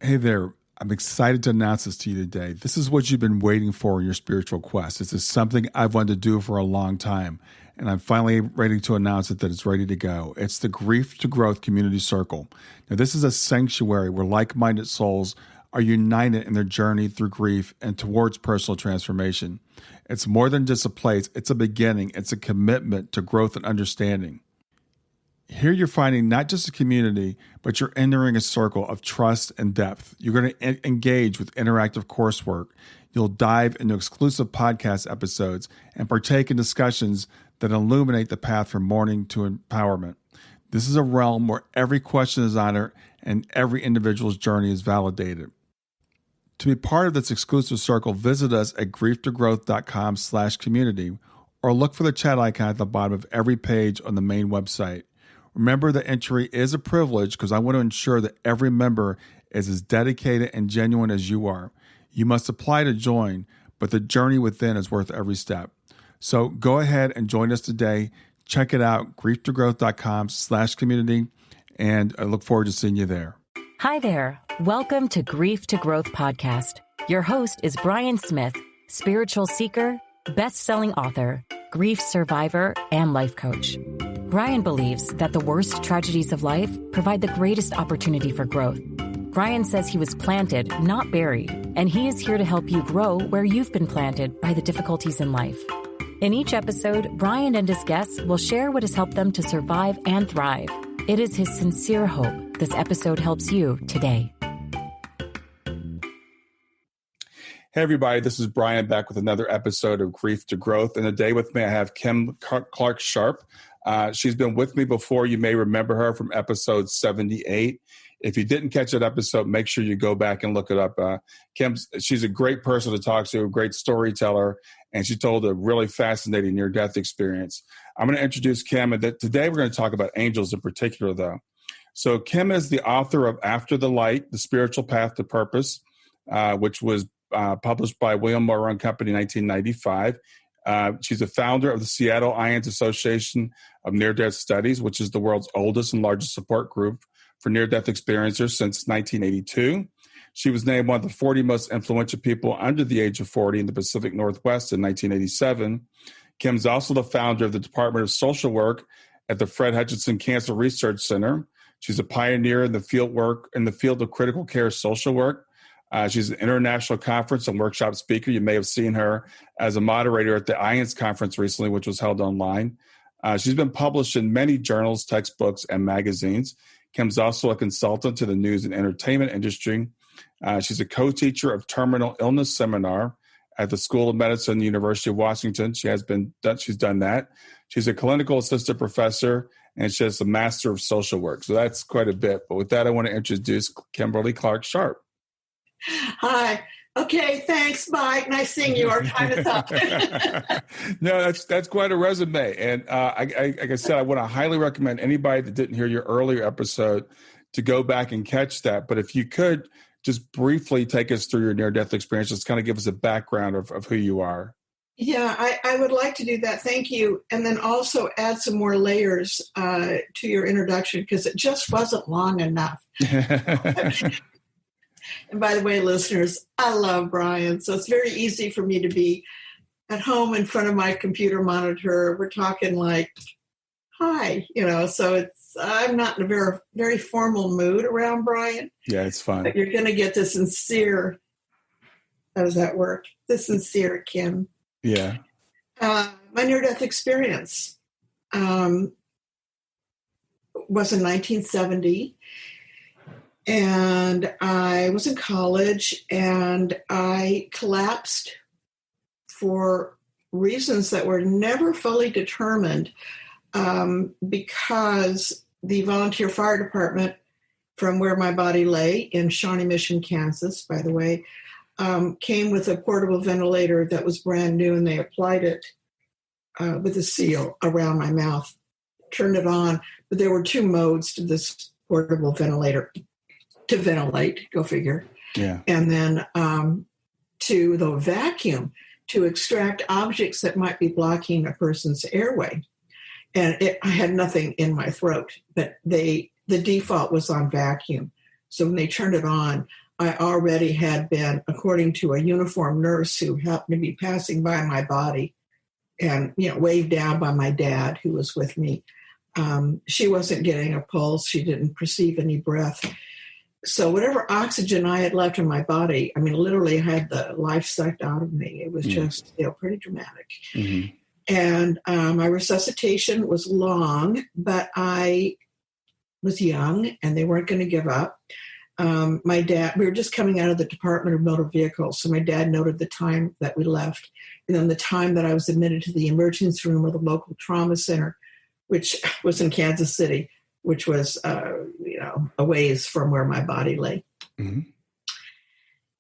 Hey there. I'm excited to announce this to you today. This is what you've been waiting for in your spiritual quest. This is something I've wanted to do for a long time, and I'm finally ready to announce it that it's ready to go. It's the Grief to Growth Community Circle. Now, this is a sanctuary where like-minded souls are united in their journey through grief and towards personal transformation. It's more than just a place. It's a beginning. It's a commitment to growth and understanding. Here you're finding not just a community, but you're entering a circle of trust and depth. You're going to engage with interactive coursework. You'll dive into exclusive podcast episodes and partake in discussions that illuminate the path from mourning to empowerment. This is a realm where every question is honored and every individual's journey is validated. To be part of this exclusive circle, visit us at grieftogrowth.com/community or look for the chat icon at the bottom of every page on the main website. Remember that entry is a privilege because I want to ensure that every member is as dedicated and genuine as you are. You must apply to join, but the journey within is worth every step. So go ahead and join us today. Check it out, grieftogrowth.com/community, and I look forward to seeing you there. Hi there. Welcome to Grief to Growth Podcast. Your host is Brian Smith, spiritual seeker, best-selling author, grief survivor, and life coach. Brian believes that the worst tragedies of life provide the greatest opportunity for growth. Brian says he was planted, not buried, and he is here to help you grow where you've been planted by the difficulties in life. In each episode, Brian and his guests will share what has helped them to survive and thrive. It is his sincere hope this episode helps you today. Hey, everybody, this is Brian back with another episode of Grief to Growth. And today with me, I have Kim Clark Sharp. She's been with me before. You may remember her from episode 78. If you didn't catch that episode, make sure you go back and look it up. She's a great person to talk to, a great storyteller, and she told a really fascinating near-death experience. I'm going to introduce Kim, and today we're going to talk about angels in particular, though. So Kim is the author of After the Light, The Spiritual Path to Purpose, which was published by William Morrow & Company in 1995. She's a founder of the Seattle IANDS Association of Near-Death Studies, which is the world's oldest and largest support group for near-death experiencers since 1982. She was named one of the 40 most influential people under the age of 40 in the Pacific Northwest in 1987. Kim's also the founder of the Department of Social Work at the Fred Hutchinson Cancer Research Center. She's a pioneer in the field of critical care social work. She's an international conference and workshop speaker. You may have seen her as a moderator at the IANDS conference recently, which was held online. She's been published in many journals, textbooks, and magazines. Kim's also a consultant to the news and entertainment industry. She's a co-teacher of terminal illness seminar at the School of Medicine, University of Washington. She's done that. She's a clinical assistant professor, and she has a master of social work. So that's quite a bit. But with that, I want to introduce Kimberly Clark Sharp. Hi. Okay, thanks, Mike. Nice seeing you. Our time is up. No, that's quite a resume. And like I said, I want to highly recommend anybody that didn't hear your earlier episode to go back and catch that. But if you could just briefly take us through your near-death experience, just kind of give us a background of who you are. Yeah, I would like to do that. Thank you. And then also add some more layers to your introduction because it just wasn't long enough. And by the way, listeners, I love Brian. So it's very easy for me to be at home in front of my computer monitor. We're talking like, hi, so I'm not in a very, very formal mood around Brian. Yeah, it's fun. But you're going to get the sincere, how does that work? The sincere Kim. Yeah. My near-death experience was in 1970. And I was in college and I collapsed for reasons that were never fully determined because the volunteer fire department from where my body lay in Shawnee Mission, Kansas, by the way, came with a portable ventilator that was brand new and they applied it with a seal around my mouth, turned it on. But there were two modes to this portable ventilator. To ventilate, go figure. Yeah. And then to the vacuum to extract objects that might be blocking a person's airway. And I had nothing in my throat, but the default was on vacuum. So when they turned it on, I already had been, according to a uniformed nurse who happened to be passing by my body and, waved down by my dad who was with me. She wasn't getting a pulse. She didn't perceive any breath. So whatever oxygen I had left in my body, literally I had the life sucked out of me. It was just, pretty dramatic. Mm-hmm. And my resuscitation was long, but I was young and they weren't going to give up. My dad, we were just coming out of the Department of Motor Vehicles. So my dad noted the time that we left and then the time that I was admitted to the emergency room of the local trauma center, which was in Kansas City, which was, a ways from where my body lay. Mm-hmm.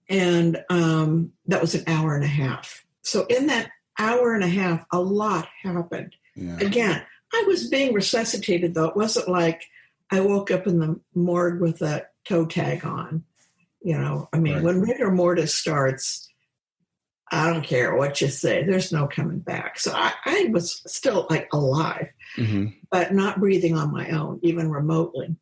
And that was an hour and a half. So in that hour and a half, a lot happened. Yeah. Again, I was being resuscitated, though. It wasn't like I woke up in the morgue with a toe tag on. Right. When rigor mortis starts, I don't care what you say. There's no coming back. So I was still alive, mm-hmm. but not breathing on my own, even remotely.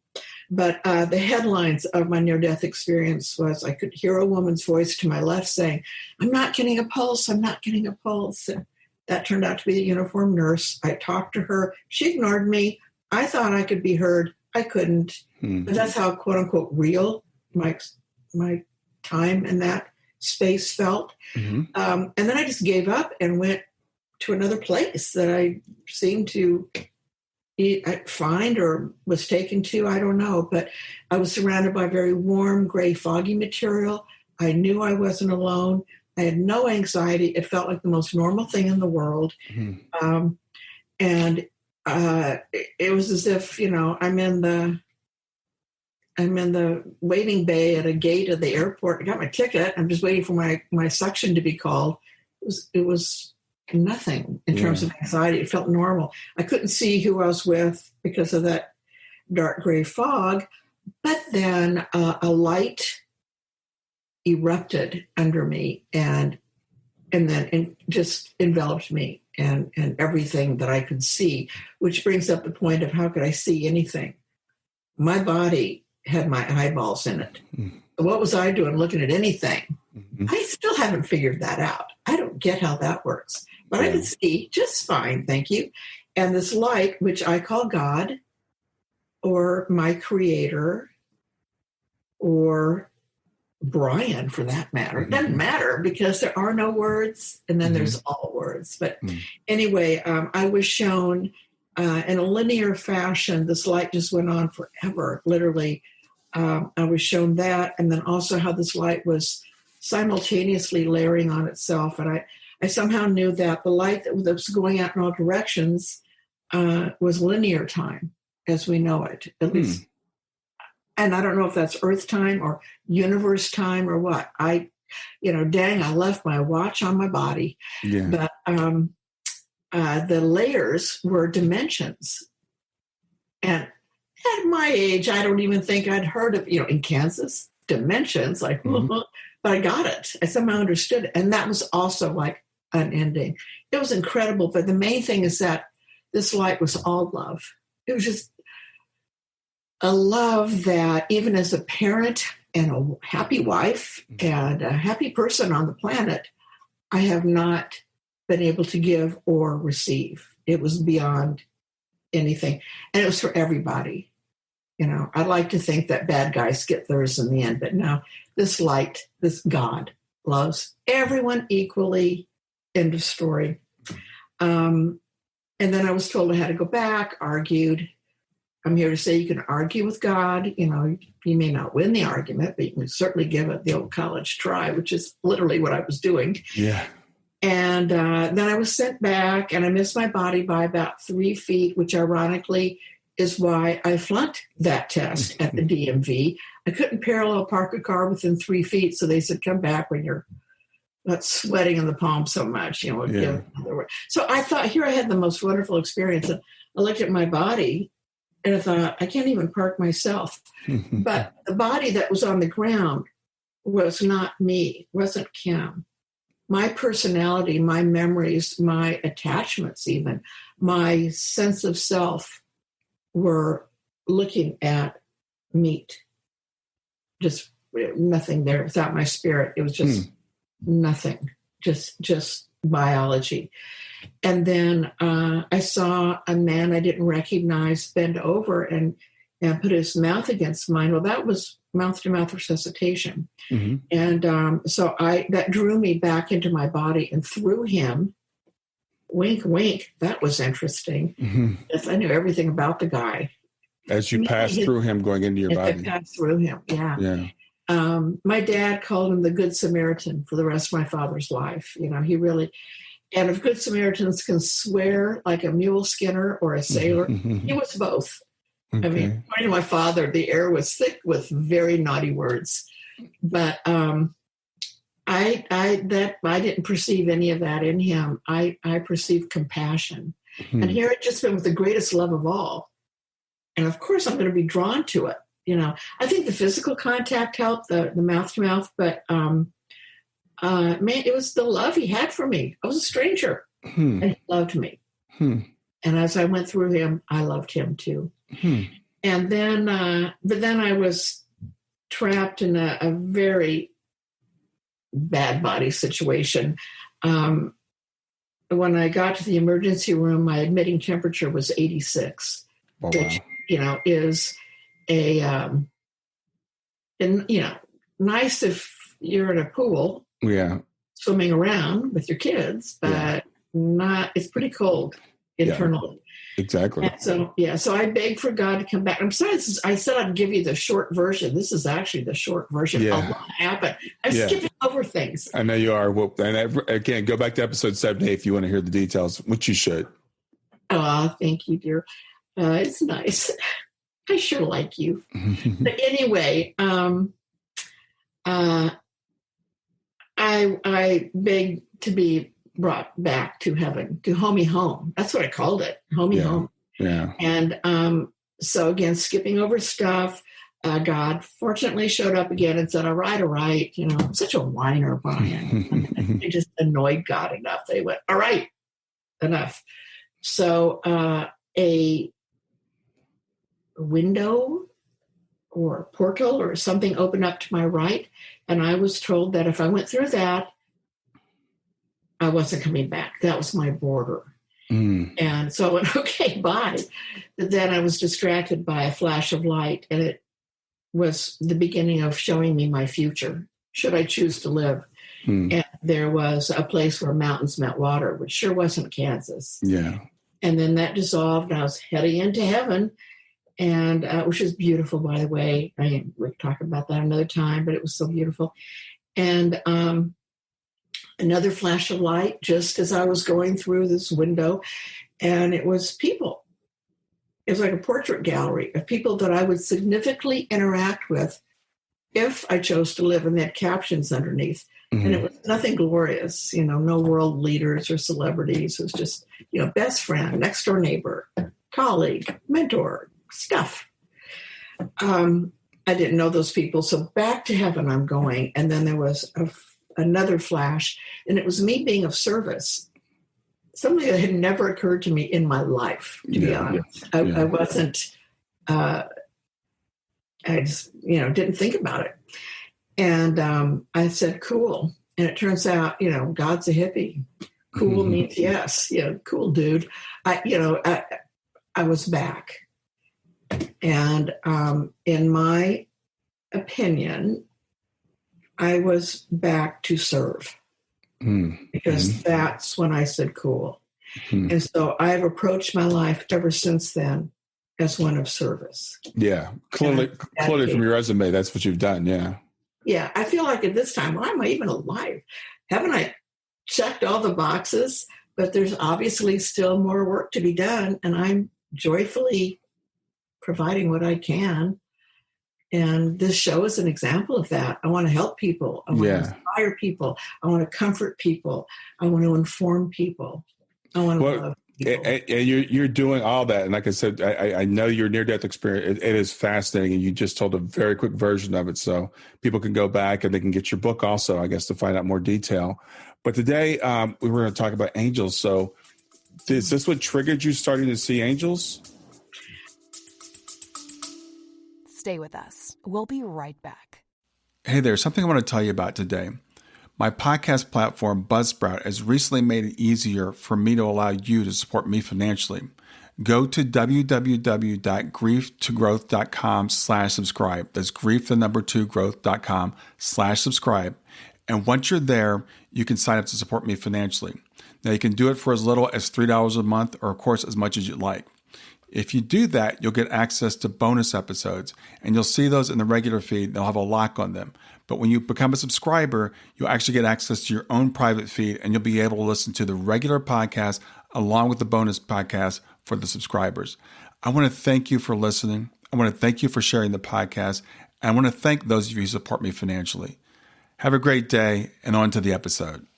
But the headlines of my near-death experience was I could hear a woman's voice to my left saying, "I'm not getting a pulse. I'm not getting a pulse." And that turned out to be the uniformed nurse. I talked to her. She ignored me. I thought I could be heard. I couldn't. Mm-hmm. But that's how, quote unquote, real my time in that space felt. Mm-hmm. And then I just gave up and went to another place that I seemed to find or was taken to. I don't know. But I was surrounded by very warm, gray, foggy material. I knew I wasn't alone. I had no anxiety. It felt like the most normal thing in the world. Mm-hmm. And it was as if, I'm in the waiting bay at a gate of the airport. I got my ticket. I'm just waiting for my suction to be called. It was nothing in terms of anxiety. It felt normal. I couldn't see who I was with because of that dark gray fog. But then a light erupted under me and then just enveloped me and everything that I could see, which brings up the point of how could I see anything? My body had my eyeballs in it. Mm-hmm. What was I doing looking at anything? Mm-hmm. I still haven't figured that out. I don't get how that works. But I could see just fine, thank you. And this light, which I call God or my creator or Brian for that matter. It doesn't matter because there are no words and then there's all words. But anyway, I was shown in a linear fashion. This light just went on forever, literally. I was shown that, and then also how this light was simultaneously layering on itself. And I somehow knew that the light that was going out in all directions was linear time as we know it, at least. And I don't know if that's Earth time or universe time or what. I left my watch on my body. Yeah. But the layers were dimensions. And at my age, I don't even think I'd heard of, in Kansas, dimensions, but I got it. I somehow understood it. And that was also like unending. It was incredible. But the main thing is that this light was all love. It was just a love that even as a parent and a happy wife and a happy person on the planet, I have not been able to give or receive. It was beyond anything. And it was for everybody. I'd like to think that bad guys get theirs in the end, but no, this light, this God loves everyone equally. End of story. And then I was told I had to go back, argued. I'm here to say you can argue with God. You may not win the argument, but you can certainly give it the old college try, which is literally what I was doing. Yeah. And then I was sent back, and I missed my body by about 3 feet, which ironically is why I flunked that test at the DMV. I couldn't parallel park a car within 3 feet, so they said, come back when you're not sweating in the palm so much. So I thought, here I had the most wonderful experience. And I looked at my body, and I thought, I can't even park myself. But the body that was on the ground was not me, wasn't Kim. My personality, my memories, my attachments even, my sense of self were looking at meat. just nothing there without my spirit. It was just nothing, just biology. And then I saw a man I didn't recognize bend over and put his mouth against mine. Well, that was mouth-to-mouth resuscitation. Mm-hmm. And so that drew me back into my body and through him. Wink, wink. That was interesting. Mm-hmm. Yes, I knew everything about the guy. As you passed through him, going into your body. I passed through him, yeah. My dad called him the Good Samaritan for the rest of my father's life. He really, and if Good Samaritans can swear like a mule skinner or a sailor, he was both. Okay. I mean, according to my father, the air was thick with very naughty words. But I didn't perceive any of that in him. I perceived compassion. Mm-hmm. And here it just been with the greatest love of all. And of course, I'm going to be drawn to it. I think the physical contact helped, the mouth to mouth, but man, it was the love he had for me. I was a stranger, and he loved me. And as I went through him, I loved him too. And then, but then I was trapped in a very bad body situation. When I got to the emergency room, my admitting temperature was 86, which is nice if you're in a pool, swimming around with your kids, but not. It's pretty cold internally. Exactly. And so I begged for God to come back. And besides, I said I'd give you the short version. This is actually the short version of what happened. I'm skipping over things. I know you are. Well, and again, go back to episode 70 if you want to hear the details, which you should. Oh, thank you, dear. It's nice. I sure like you. But anyway, I begged to be brought back to heaven, to homie home. That's what I called it, homie home. Yeah. And so again, skipping over stuff, God fortunately showed up again and said, all right. I'm such a whiner, Brian. They just annoyed God enough. They went, all right, enough. So a window or portal or something opened up to my right. And I was told that if I went through that, I wasn't coming back. That was my border. And so I went, okay, bye. But then I was distracted by a flash of light, and it was the beginning of showing me my future, should I choose to live. And there was a place where mountains met water, which sure wasn't Kansas. Yeah. And then that dissolved, and I was heading into heaven, and which is beautiful, by the way. We'll talk about that another time, but it was so beautiful. And another flash of light just as I was going through this window, and it was people. It was like a portrait gallery of people that I would significantly interact with if I chose to live, and they had captions underneath. And it was nothing glorious, no world leaders or celebrities. It was just, best friend, next door neighbor, colleague, mentor, stuff. I didn't know those people. So back to heaven I'm going. And then there was another flash, and it was me being of service. Something that had never occurred to me in my life, to be honest. I wasn't, I just, didn't think about it. And I said, cool. And it turns out, God's a hippie. Cool means yes. Cool, dude. I was back. And in my opinion, I was back to serve. Because that's when I said cool. And so I've approached my life ever since then as one of service. Yeah. Clearly from your resume, that's what you've done. Yeah. Yeah. I feel like at this time, why am I even alive? Haven't I checked all the boxes? But there's obviously still more work to be done. And I'm joyfully providing what I can. And this show is an example of that. I want to help people. I want to inspire people. I want to comfort people. I want to inform people. I want to love people. And you're doing all that. And like I said, I know your near-death experience. It is fascinating. And you just told a very quick version of it. So people can go back and they can get your book also, I guess, to find out more detail. But today we were going to talk about angels. So is this what triggered you starting to see angels? Stay with us. We'll be right back. Hey there, something I want to tell you about today. My podcast platform, Buzzsprout, has recently made it easier for me to allow you to support me financially. Go to www.grieftogrowth.com/subscribe. That's grief2growth.com/subscribe. And once you're there, you can sign up to support me financially. Now, you can do it for as little as $3 a month, or of course, as much as you'd like. If you do that, you'll get access to bonus episodes, and you'll see those in the regular feed. They'll have a lock on them. But when you become a subscriber, you'll actually get access to your own private feed, and you'll be able to listen to the regular podcast along with the bonus podcast for the subscribers. I want to thank you for listening. I want to thank you for sharing the podcast. And I want to thank those of you who support me financially. Have a great day, and on to the episode.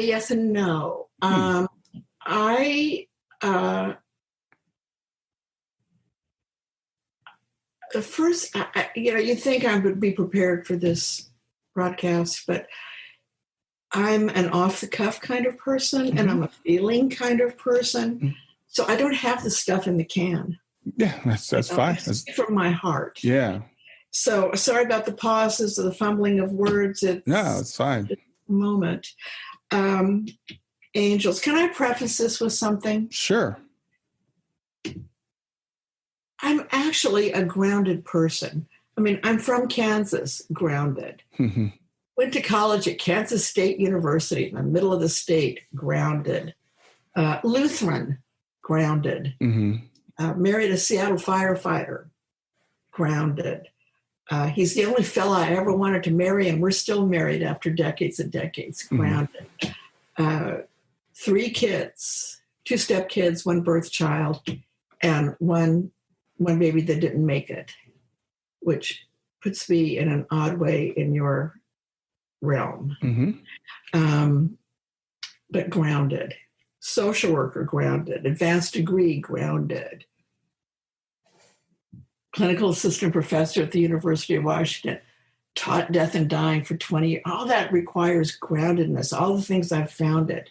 Yes and no. First, you'd think I would be prepared for this broadcast, but I'm an off-the-cuff kind of person, and I'm a feeling kind of person. So I don't have the stuff in the can. Yeah, that's fine. It's from my heart. Yeah. So sorry about the pauses or the fumbling of words. It's fine. Moment. Angels. Can I preface this with something? Sure. I'm actually a grounded person. I mean, I'm from Kansas, grounded. Went to college at Kansas State University in the middle of the state, grounded. Lutheran, grounded. Married a Seattle firefighter, grounded. He's the only fella I ever wanted to marry, and we're still married after decades and decades, grounded. 3 kids, 2 stepkids, 1 birth child, and one baby that didn't make it, which puts me in an odd way in your realm. But grounded. Social worker, grounded. Advanced degree, grounded. Clinical assistant professor at the University of Washington. Taught death and dying for 20 years. All that requires groundedness. All the things I've found it.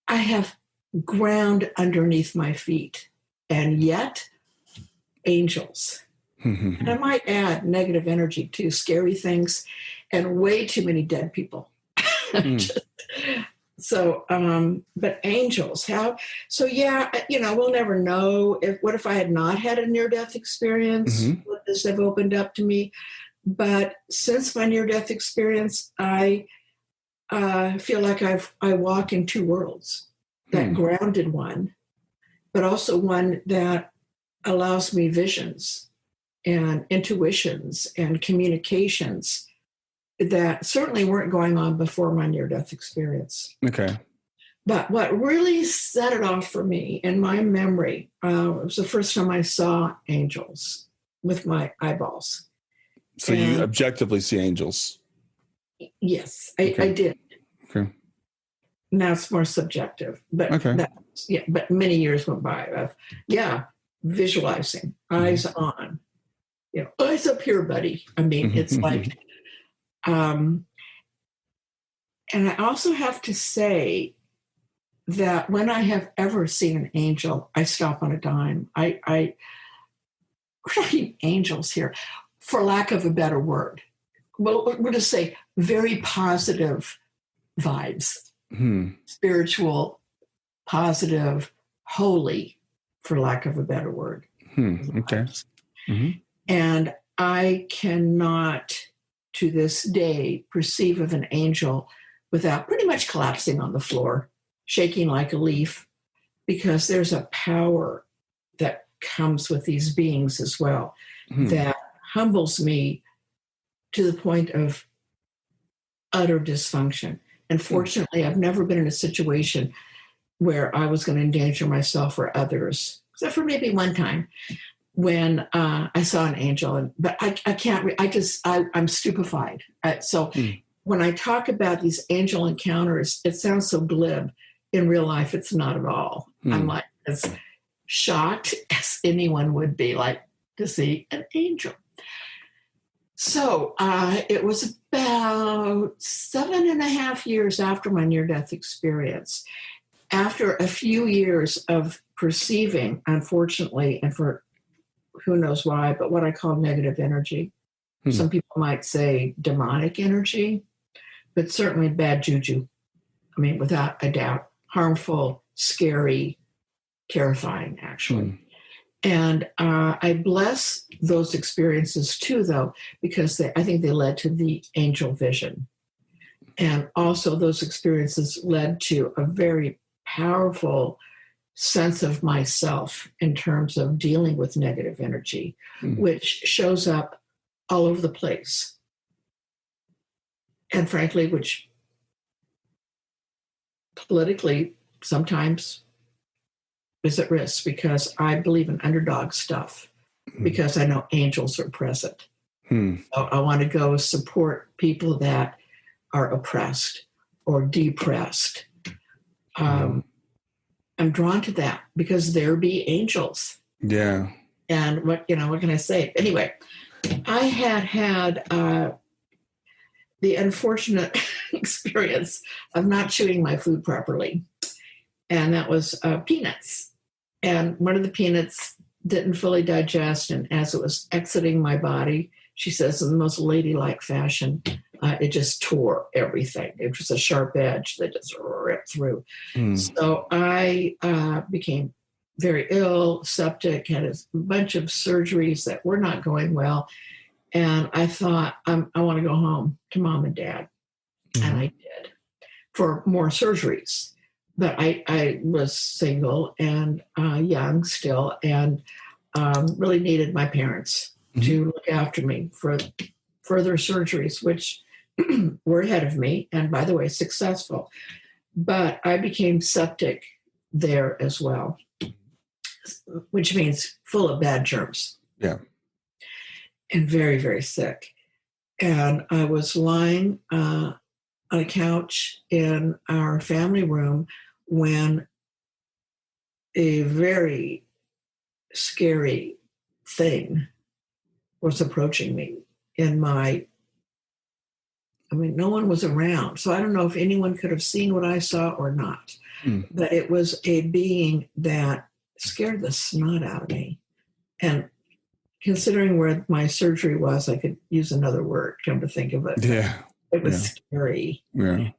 I have ground underneath my feet. And yet, angels. And I might add negative energy too, scary things, and way too many dead people. So, but angels, how? So yeah, we'll never know what if I had not had a near-death experience, would this have opened up to me? But since my near-death experience, I feel like I walk in 2 worlds, that grounded one, but also one that allows me visions and intuitions and communications that certainly weren't going on before my near-death experience. Okay. But what really set it off for me in my memory was the first time I saw angels with my eyeballs. So you objectively see angels? Yes, I did. Okay. Now it's more subjective, but but many years went by of visualizing, eyes on, eyes up here, buddy. I mean, it's like, and I also have to say that when I have ever seen an angel, I stop on a dime. We're talking angels here, for lack of a better word. Well, we'll just say very positive vibes, spiritual, positive, holy, for lack of a better word. Okay. And I cannot, to this day, perceive of an angel without pretty much collapsing on the floor, shaking like a leaf, because there's a power that comes with these beings as well that humbles me to the point of utter dysfunction. And fortunately, I've never been in a situation where I was going to endanger myself or others, except for maybe one time when I saw an angel. But I can't, I'm stupefied. When I talk about these angel encounters, it sounds so glib. In real life, it's not at all. I'm like as shocked as anyone would be, like, to see an angel. So it was about 7.5 years after my near-death experience. after a few years of perceiving, unfortunately, and for who knows why, but what I call negative energy. Some people might say demonic energy, but certainly bad juju. I mean, without a doubt, harmful, scary, terrifying, actually. And I bless those experiences too, though, because I think they led to the angel vision. And also those experiences led to a very powerful sense of myself in terms of dealing with negative energy, which shows up all over the place. And frankly, which politically sometimes is at risk, because I believe in underdog stuff, because I know angels are present. So I want to go support people that are oppressed or depressed. I'm drawn to that because there be angels. Yeah. And what can I say? Anyway, I had the unfortunate experience of not chewing my food properly. And that was peanuts. And one of the peanuts didn't fully digest. And as it was exiting my body, she says in the most ladylike fashion, it just tore everything. It was a sharp edge that just ripped through. So I became very ill, septic, had a bunch of surgeries that were not going well. And I thought, I want to go home to mom and dad. And I did for more surgeries. But I was single and young still, and really needed my parents to look after me for further surgeries, which were ahead of me, and by the way, successful. But I became septic there as well, which means full of bad germs. Yeah. And very, very sick. And I was lying on a couch in our family room when a very scary thing was approaching me no one was around. So I don't know if anyone could have seen what I saw or not, but it was a being that scared the snot out of me. And considering where my surgery was, I could use another word, come to think of it. Yeah. It was scary. Yeah.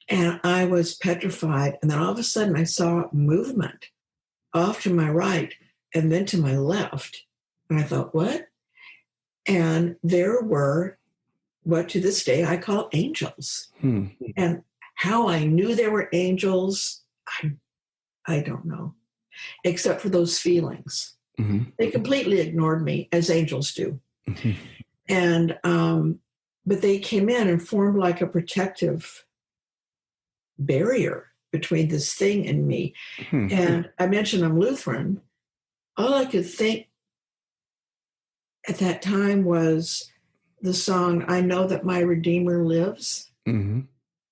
And I was petrified. And then all of a sudden I saw movement off to my right and then to my left. And I thought, what? And there were what to this day I call angels. And how I knew there were angels, I don't know, except for those feelings. They completely ignored me, as angels do. And but they came in and formed like a protective barrier between this thing and me. And I mentioned I'm Lutheran. All I could think at that time was the song, I Know That My Redeemer Lives. And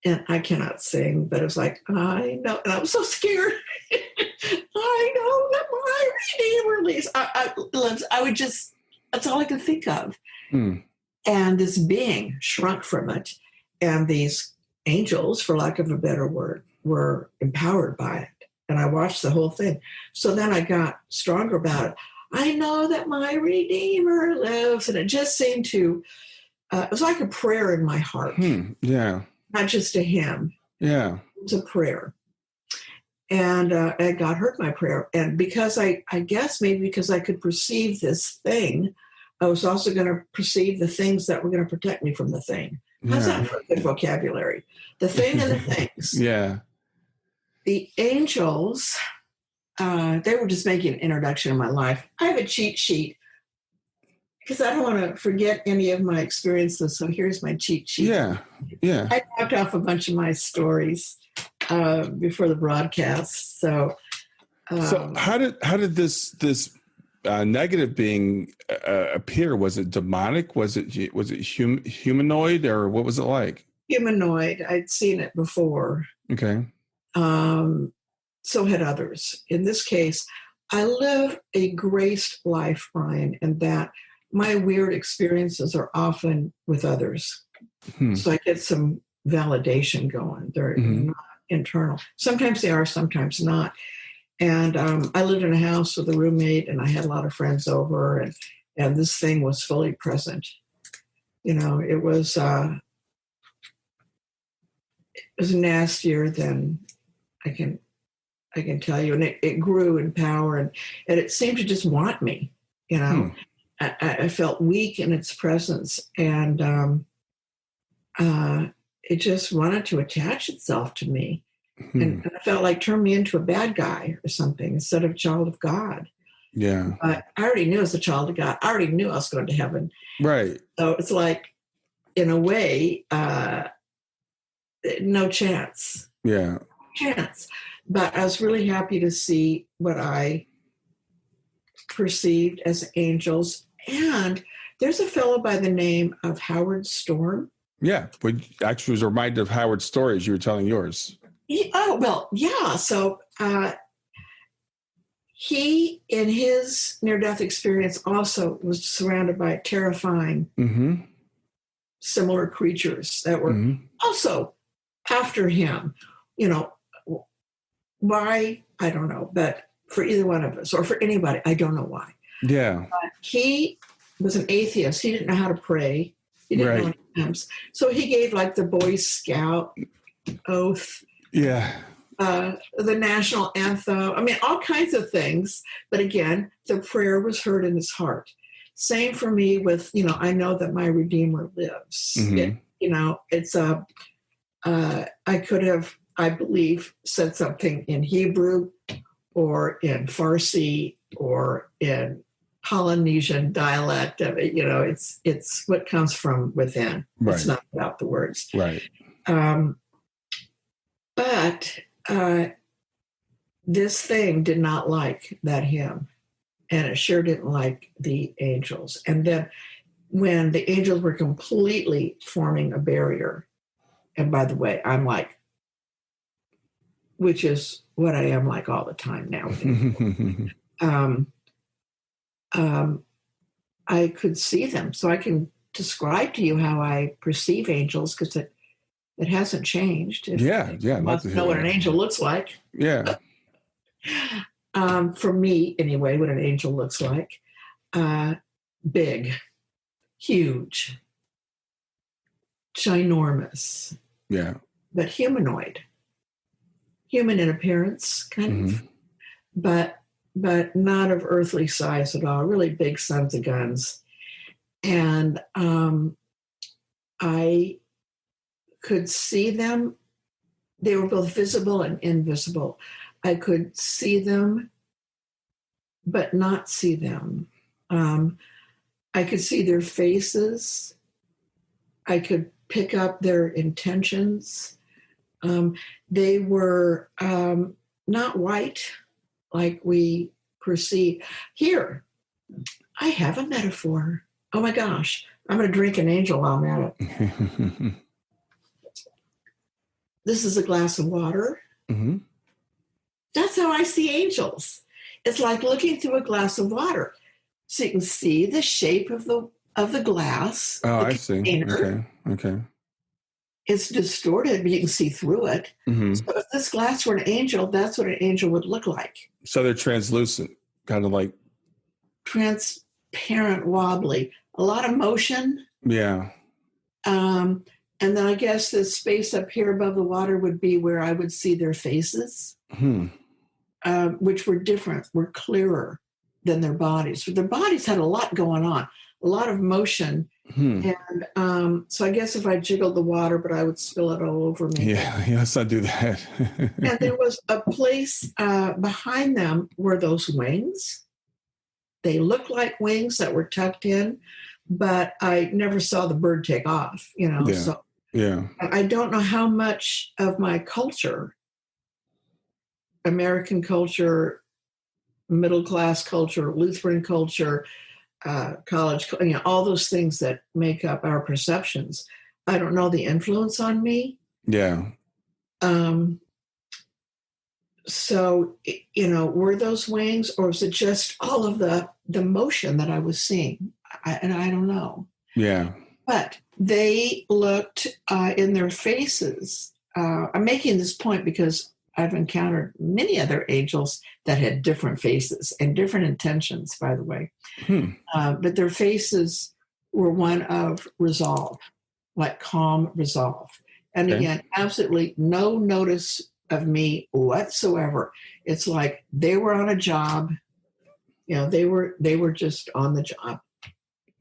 I cannot sing, but it was like, I know. And I was so scared. I know that my Redeemer lives. I would just, that's all I could think of. And this being shrunk from it. And these angels, for lack of a better word, were empowered by it. And I watched the whole thing. So then I got stronger about it. I know that my Redeemer lives. And it just seemed to, it was like a prayer in my heart. Yeah. Not just a hymn. Yeah. It was a prayer. And God heard my prayer. And because I guess maybe because I could perceive this thing, I was also going to perceive the things that were going to protect me from the thing. How's that for a good vocabulary? The thing and the things. Yeah. The angels, they were just making an introduction in my life. I have a cheat sheet because I don't want to forget any of my experiences. So here's my cheat sheet. Yeah. Yeah. I knocked off a bunch of my stories before the broadcast. So how did this negative being appear? Was it demonic? Was it humanoid, or what was it like? Humanoid. I'd seen it before. Okay. So had others. In this case, I live a graced life, Brian, and that my weird experiences are often with others. So I get some validation going. They're not internal. Sometimes they are, sometimes not. And I lived in a house with a roommate, and I had a lot of friends over, and this thing was fully present. It was nastier than I can tell you, and it grew in power, and it seemed to just want me. I felt weak in its presence, and it just wanted to attach itself to me. And I felt like turn me into a bad guy or something instead of a child of God. Yeah. But I already knew as a child of God. I already knew I was going to heaven. Right. So it's like, in a way, no chance. Yeah. Chance. But I was really happy to see what I perceived as angels. And there's a fellow by the name of Howard Storm. Yeah. Which actually was reminded of Howard's stories. You were telling yours. So he, in his near-death experience, also was surrounded by terrifying, similar creatures that were also after him. Why? I don't know. But for either one of us, or for anybody, I don't know why. Yeah. He was an atheist. He didn't know how to pray. He didn't know any hymns. So he gave like the Boy Scout oath. Yeah. The national anthem. I mean, all kinds of things. But again, the prayer was heard in his heart. Same for me with, I know that my Redeemer lives. It's I could have, I believe, said something in Hebrew or in Farsi or in Polynesian dialect of it. It's what comes from within. Right. It's not about the words. Right. But this thing did not like that hymn, and it sure didn't like the angels. And then when the angels were completely forming a barrier, and by the way, I'm like, which is what I am like all the time now. I could see them, so I can describe to you how I perceive angels, because it hasn't changed. Yeah. I'd love to know what an angel looks like. Yeah. For me, anyway, what an angel looks like. Big, huge, ginormous. Yeah. But humanoid. Human in appearance, kind of. But not of earthly size at all. Really big sons of guns. And I could see them. They were both visible and invisible. I could see them, but not see them. I could see their faces. I could pick up their intentions. They were not white like we perceive. Here, I have a metaphor. Oh my gosh, I'm going to drink an angel while I'm at it. This is a glass of water. That's how I see angels. It's like looking through a glass of water. So you can see the shape of the glass. Oh, I see. Okay. It's distorted, but you can see through it. So if this glass were an angel, that's what an angel would look like. So they're translucent, kind of like transparent, wobbly, a lot of motion. Yeah. And then I guess the space up here above the water would be where I would see their faces, which were different, were clearer than their bodies. But their bodies had a lot going on, a lot of motion. And so I guess if I jiggled the water, but I would spill it all over me. Yeah, let's not do that. And there was a place behind them were those wings. They looked like wings that were tucked in, but I never saw the bird take off, So I don't know how much of my culture, American culture, middle-class culture, Lutheran culture, college, all those things that make up our perceptions. I don't know the influence on me. Yeah. So, were those wings, or was it just all of the motion that I was seeing? And I don't know. Yeah. But they looked in their faces. I'm making this point because I've encountered many other angels that had different faces and different intentions, by the way. But their faces were one of resolve, like calm resolve. And again, absolutely no notice of me whatsoever. It's like they were on a job. They were just on the job.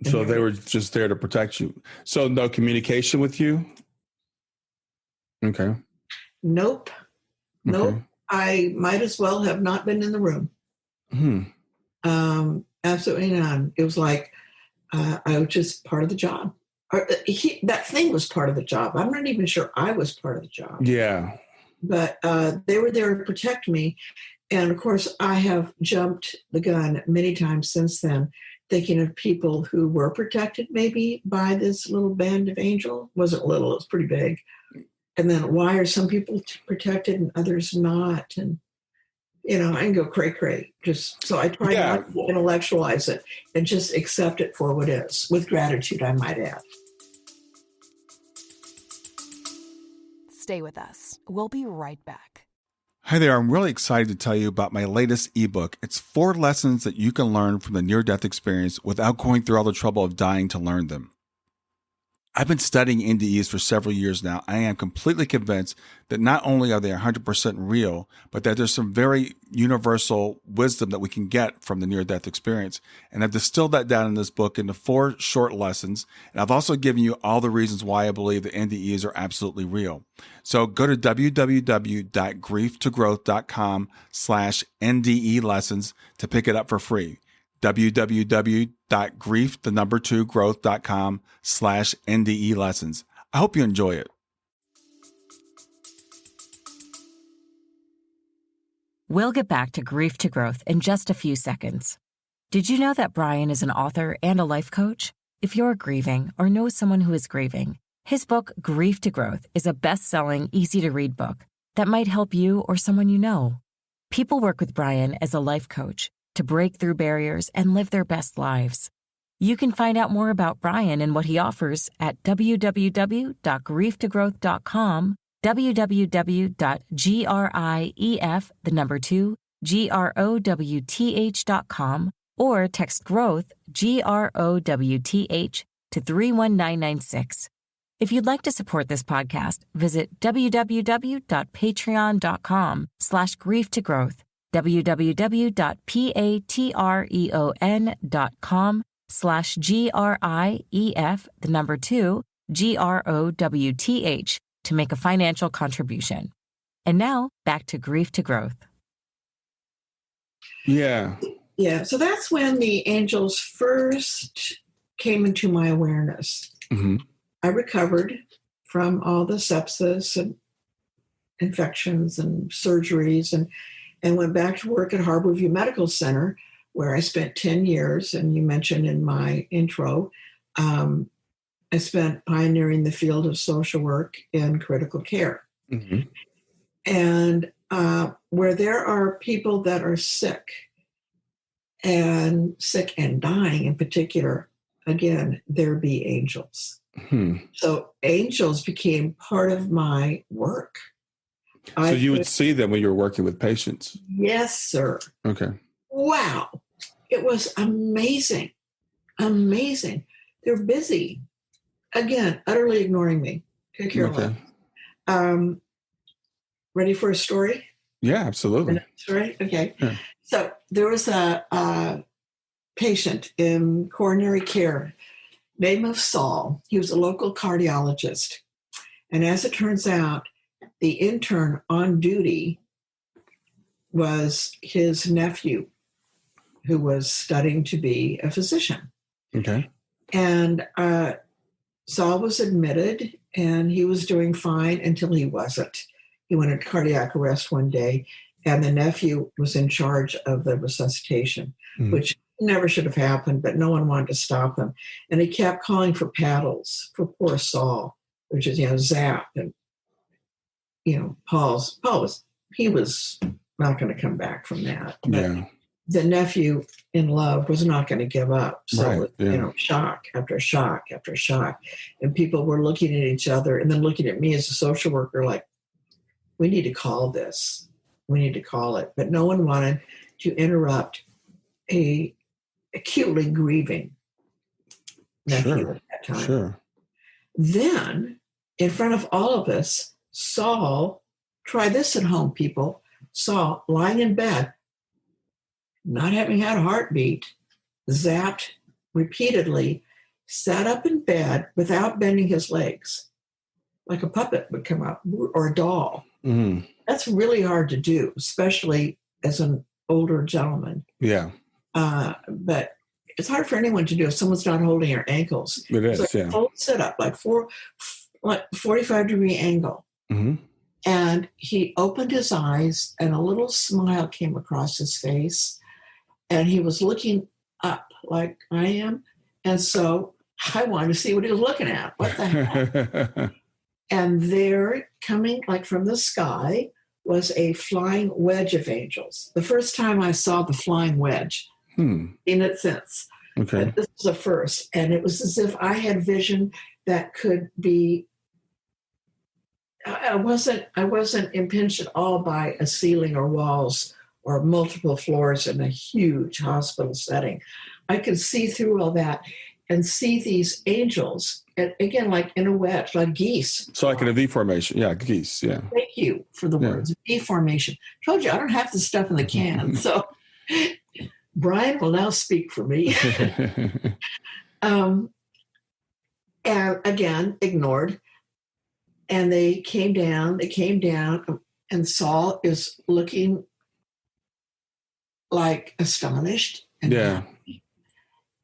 So they were just there to protect you. So no communication with you? Okay. Nope. I might as well have not been in the room. Absolutely none. It was like I was just part of the job. That thing was part of the job. I'm not even sure I was part of the job. Yeah. But they were there to protect me. And of course, I have jumped the gun many times since then, thinking of people who were protected maybe by this little band of angels. It wasn't little, it was pretty big. And then why are some people protected and others not? And, I can go cray-cray. So I try not to intellectualize it and just accept it for what it is, with gratitude, I might add. Stay with us. We'll be right back. Hi there. I'm really excited to tell you about my latest ebook. It's 4 lessons that you can learn from the near-death experience without going through all the trouble of dying to learn them. I've been studying NDEs for several years now. I am completely convinced that not only are they 100% real, but that there's some very universal wisdom that we can get from the near-death experience. And I've distilled that down in this book into 4 short lessons. And I've also given you all the reasons why I believe that NDEs are absolutely real. So go to www.griefToGrowth.com/NDE lessons to pick it up for free. www.grief2growth.com/NDE lessons. I hope you enjoy it. We'll get back to Grief to Growth in just a few seconds. Did you know that Brian is an author and a life coach? If you're grieving or know someone who is grieving, his book, Grief to Growth, is a best-selling, easy-to-read book that might help you or someone you know. People work with Brian as a life coach to break through barriers and live their best lives. You can find out more about Brian and what he offers at www.grieftogrowth.com, www.grief2growth.com, or text growth, GROWTH, to 31996. If you'd like to support this podcast, visit www.patreon.com/grieftogrowth, www.patreon.com/GRIEF2GROWTH to make a financial contribution. And now back to Grief to Growth. Yeah. So that's when the angels first came into my awareness. I recovered from all the sepsis and infections and surgeries and went back to work at Harborview Medical Center, where I spent 10 years. And you mentioned in my intro, I spent pioneering the field of social work in critical care. And where there are people that are sick and dying in particular, again, there be angels. So angels became part of my work. So you would see them when you were working with patients? Yes, sir. Okay. Wow. It was amazing. Amazing. They're busy. Again, utterly ignoring me. Could care less. Ready for a story? Yeah, absolutely. Story? Okay. Yeah. So there was a patient in coronary care, name of Saul. He was a local cardiologist. And as it turns out, the intern on duty was his nephew, who was studying to be a physician. Okay. And Saul was admitted, and he was doing fine until he wasn't. He went into cardiac arrest one day, and the nephew was in charge of the resuscitation, which never should have happened, but no one wanted to stop him. And he kept calling for paddles for poor Saul, which is, zap. And, Paul was not going to come back from that. But the nephew in love was not going to give up. So, shock after shock after shock. And people were looking at each other and then looking at me as a social worker like, we need to call this. We need to call it. But no one wanted to interrupt a acutely grieving nephew at that time. Sure. Then, in front of all of us, Saul, try this at home, people, Saul lying in bed, not having had a heartbeat, zapped repeatedly, sat up in bed without bending his legs, like a puppet would come up, or a doll. Mm-hmm. That's really hard to do, especially as an older gentleman. Yeah. But it's hard for anyone to do if someone's not holding your ankles. It is, so yeah. Full sit up, like 45-degree angle. Mm-hmm. And he opened his eyes and a little smile came across his face. And he was looking up like I am. And so I wanted to see what he was looking at. What the heck? And there, coming like from the sky, was a flying wedge of angels. The first time I saw the flying wedge, in it since. Okay. But this was a first. And it was as if I had vision that could be, I wasn't impinged at all by a ceiling or walls or multiple floors in a huge hospital setting. I could see through all that and see these angels, and again, like in a wedge, like geese. So like in a V formation. Yeah, geese, yeah. Thank you for the words. V formation. Told you, I don't have the stuff in the can. So Brian will now speak for me. And again, ignored. And they came down, and Saul is looking like astonished and happy.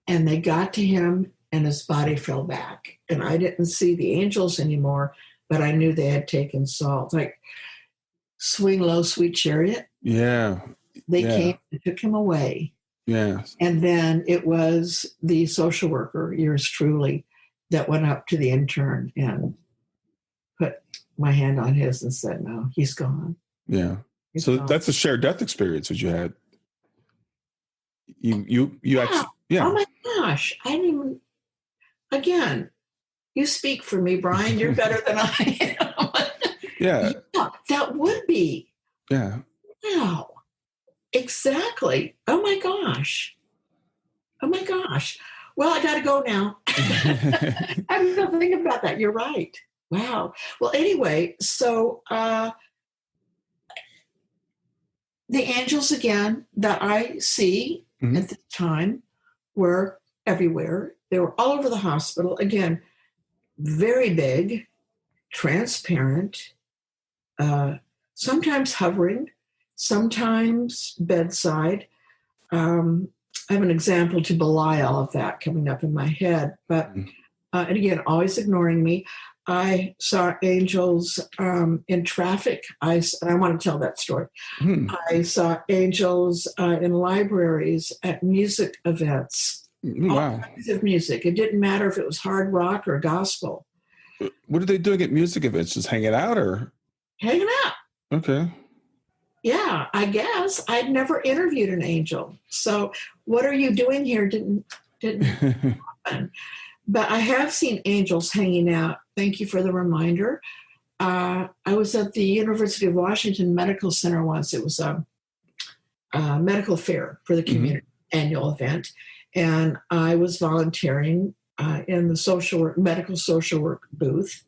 And they got to him and his body fell back. And I didn't see the angels anymore, but I knew they had taken Saul. It's like swing low, sweet chariot. Yeah. They came and took him away. Yeah. And then it was the social worker, yours truly, that went up to the intern and put my hand on his and said, no, he's gone. Yeah. He's so gone. That's a shared death experience that you had. You actually, yeah. Oh my gosh. I didn't even, again, you speak for me, Brian. You're better than I am. Yeah. That would be. Yeah. Wow. Exactly. Oh my gosh. Well, I got to go now. I didn't even think about that. You're right. Wow. Well, anyway, so the angels again that I see at this time were everywhere. They were all over the hospital. Again, very big, transparent, sometimes hovering, sometimes bedside. I have an example to belie all of that coming up in my head, but and again, always ignoring me. I saw angels in traffic. And I want to tell that story. I saw angels in libraries, at music events. Wow. All kinds of music. It didn't matter if it was hard rock or gospel. What are they doing at music events? Just hanging out or? Hanging out. Okay. Yeah, I guess. I'd never interviewed an angel. So what are you doing here didn't happen. But I have seen angels hanging out. Thank you for the reminder. I was at the University of Washington Medical Center once. It was a medical fair for the community annual event. And I was volunteering in the medical social work booth.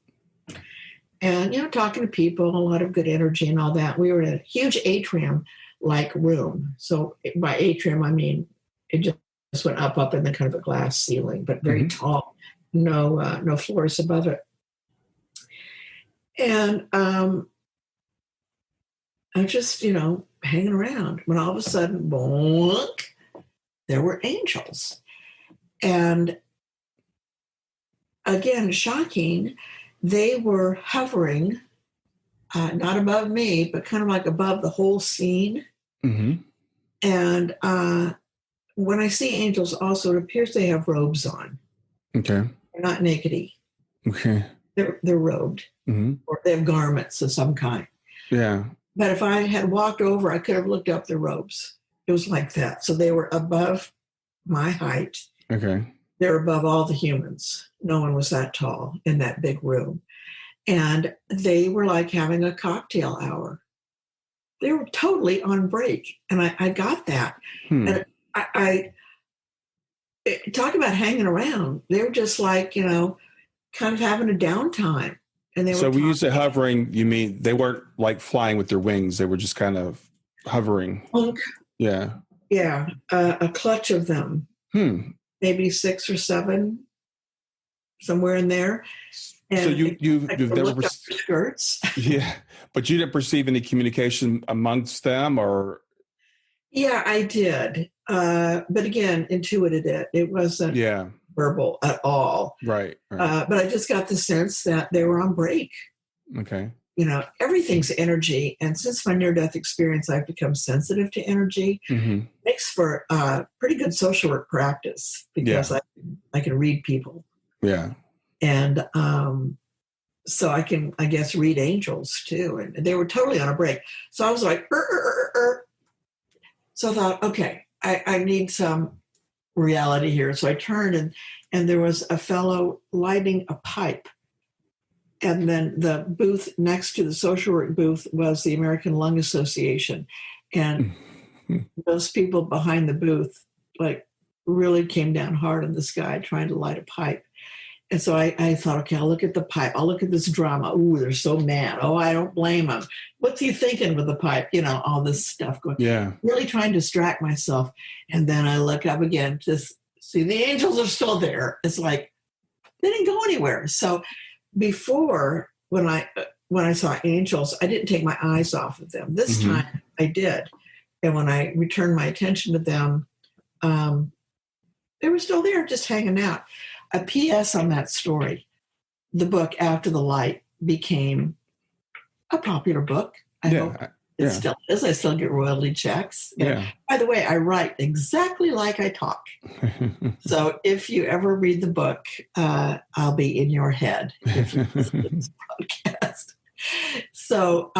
And, talking to people, a lot of good energy and all that. We were in a huge atrium-like room. So by atrium, I mean, it just went up in the kind of a glass ceiling, but very tall, no floors above it. And I'm just, hanging around when all of a sudden, bonk, there were angels. And again, shocking, they were hovering, not above me, but kind of like above the whole scene. And when I see angels also, it appears they have robes on. Okay. They're not nakedy. Okay. They're robed, or they have garments of some kind. Yeah. But if I had walked over, I could have looked up their robes. It was like that. So they were above my height. Okay. They're above all the humans. No one was that tall in that big room. And they were like having a cocktail hour. They were totally on break. And I got that. And I talk about hanging around. They were just like, kind of having a downtime. And they So were when you say hovering, you mean they weren't like flying with their wings. They were just kind of hovering. Yeah. Yeah. A clutch of them. Maybe 6 or 7, somewhere in there. And so you've never skirts. Yeah, but you didn't perceive any communication amongst them, or? Yeah, I did. But again, intuited it. It wasn't verbal at all. Right. But I just got the sense that they were on break. Okay. Everything's energy. And since my near-death experience, I've become sensitive to energy. Makes for pretty good social work practice because I can read people. Yeah. And so I can, I guess, read angels too. And they were totally on a break. So I was like, So I thought, okay, I need some reality here. So I turned and there was a fellow lighting a pipe. And then the booth next to the social work booth was the American Lung Association. And those people behind the booth, like, really came down hard on this guy trying to light a pipe. And so I thought, okay, I'll look at the pipe. I'll look at this drama. Ooh, they're so mad. Oh, I don't blame him. What's he thinking with the pipe? All this stuff going. Yeah. Really trying to distract myself. And then I look up again to see the angels are still there. It's like, they didn't go anywhere. So before, when I saw angels, I didn't take my eyes off of them. This time I did. And when I returned my attention to them, they were still there, just hanging out. A PS on that story, the book After the Light became a popular book. I hope it still is. I still get royalty checks. Yeah. By the way, I write exactly like I talk. So if you ever read the book, I'll be in your head if you listen to this podcast. So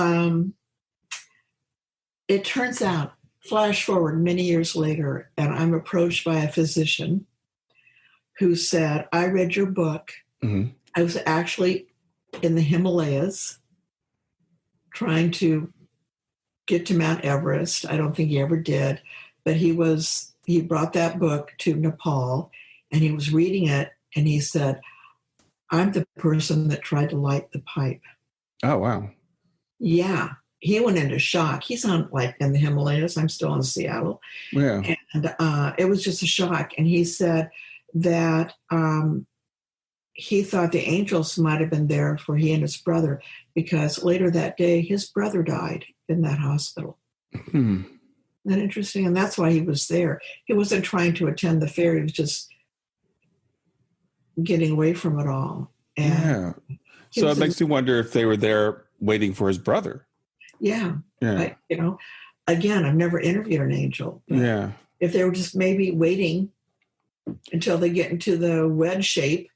it turns out, flash forward many years later, and I'm approached by a physician who said, I read your book. I was actually in the Himalayas trying to get to Mount Everest. I don't think he ever did, but he brought that book to Nepal and he was reading it and he said, I'm the person that tried to light the pipe. Oh, wow. Yeah. He went into shock. He's in the Himalayas. I'm still in Seattle. Yeah. And it was just a shock. And he said that he thought the angels might have been there for he and his brother because later that day, his brother died in that hospital. Isn't that interesting? And that's why he was there. He wasn't trying to attend the fair. He was just getting away from it all. And so it makes you wonder if they were there waiting for his brother. Yeah. Again, I've never interviewed an angel. Yeah. If they were just maybe waiting until they get into the wedge shape,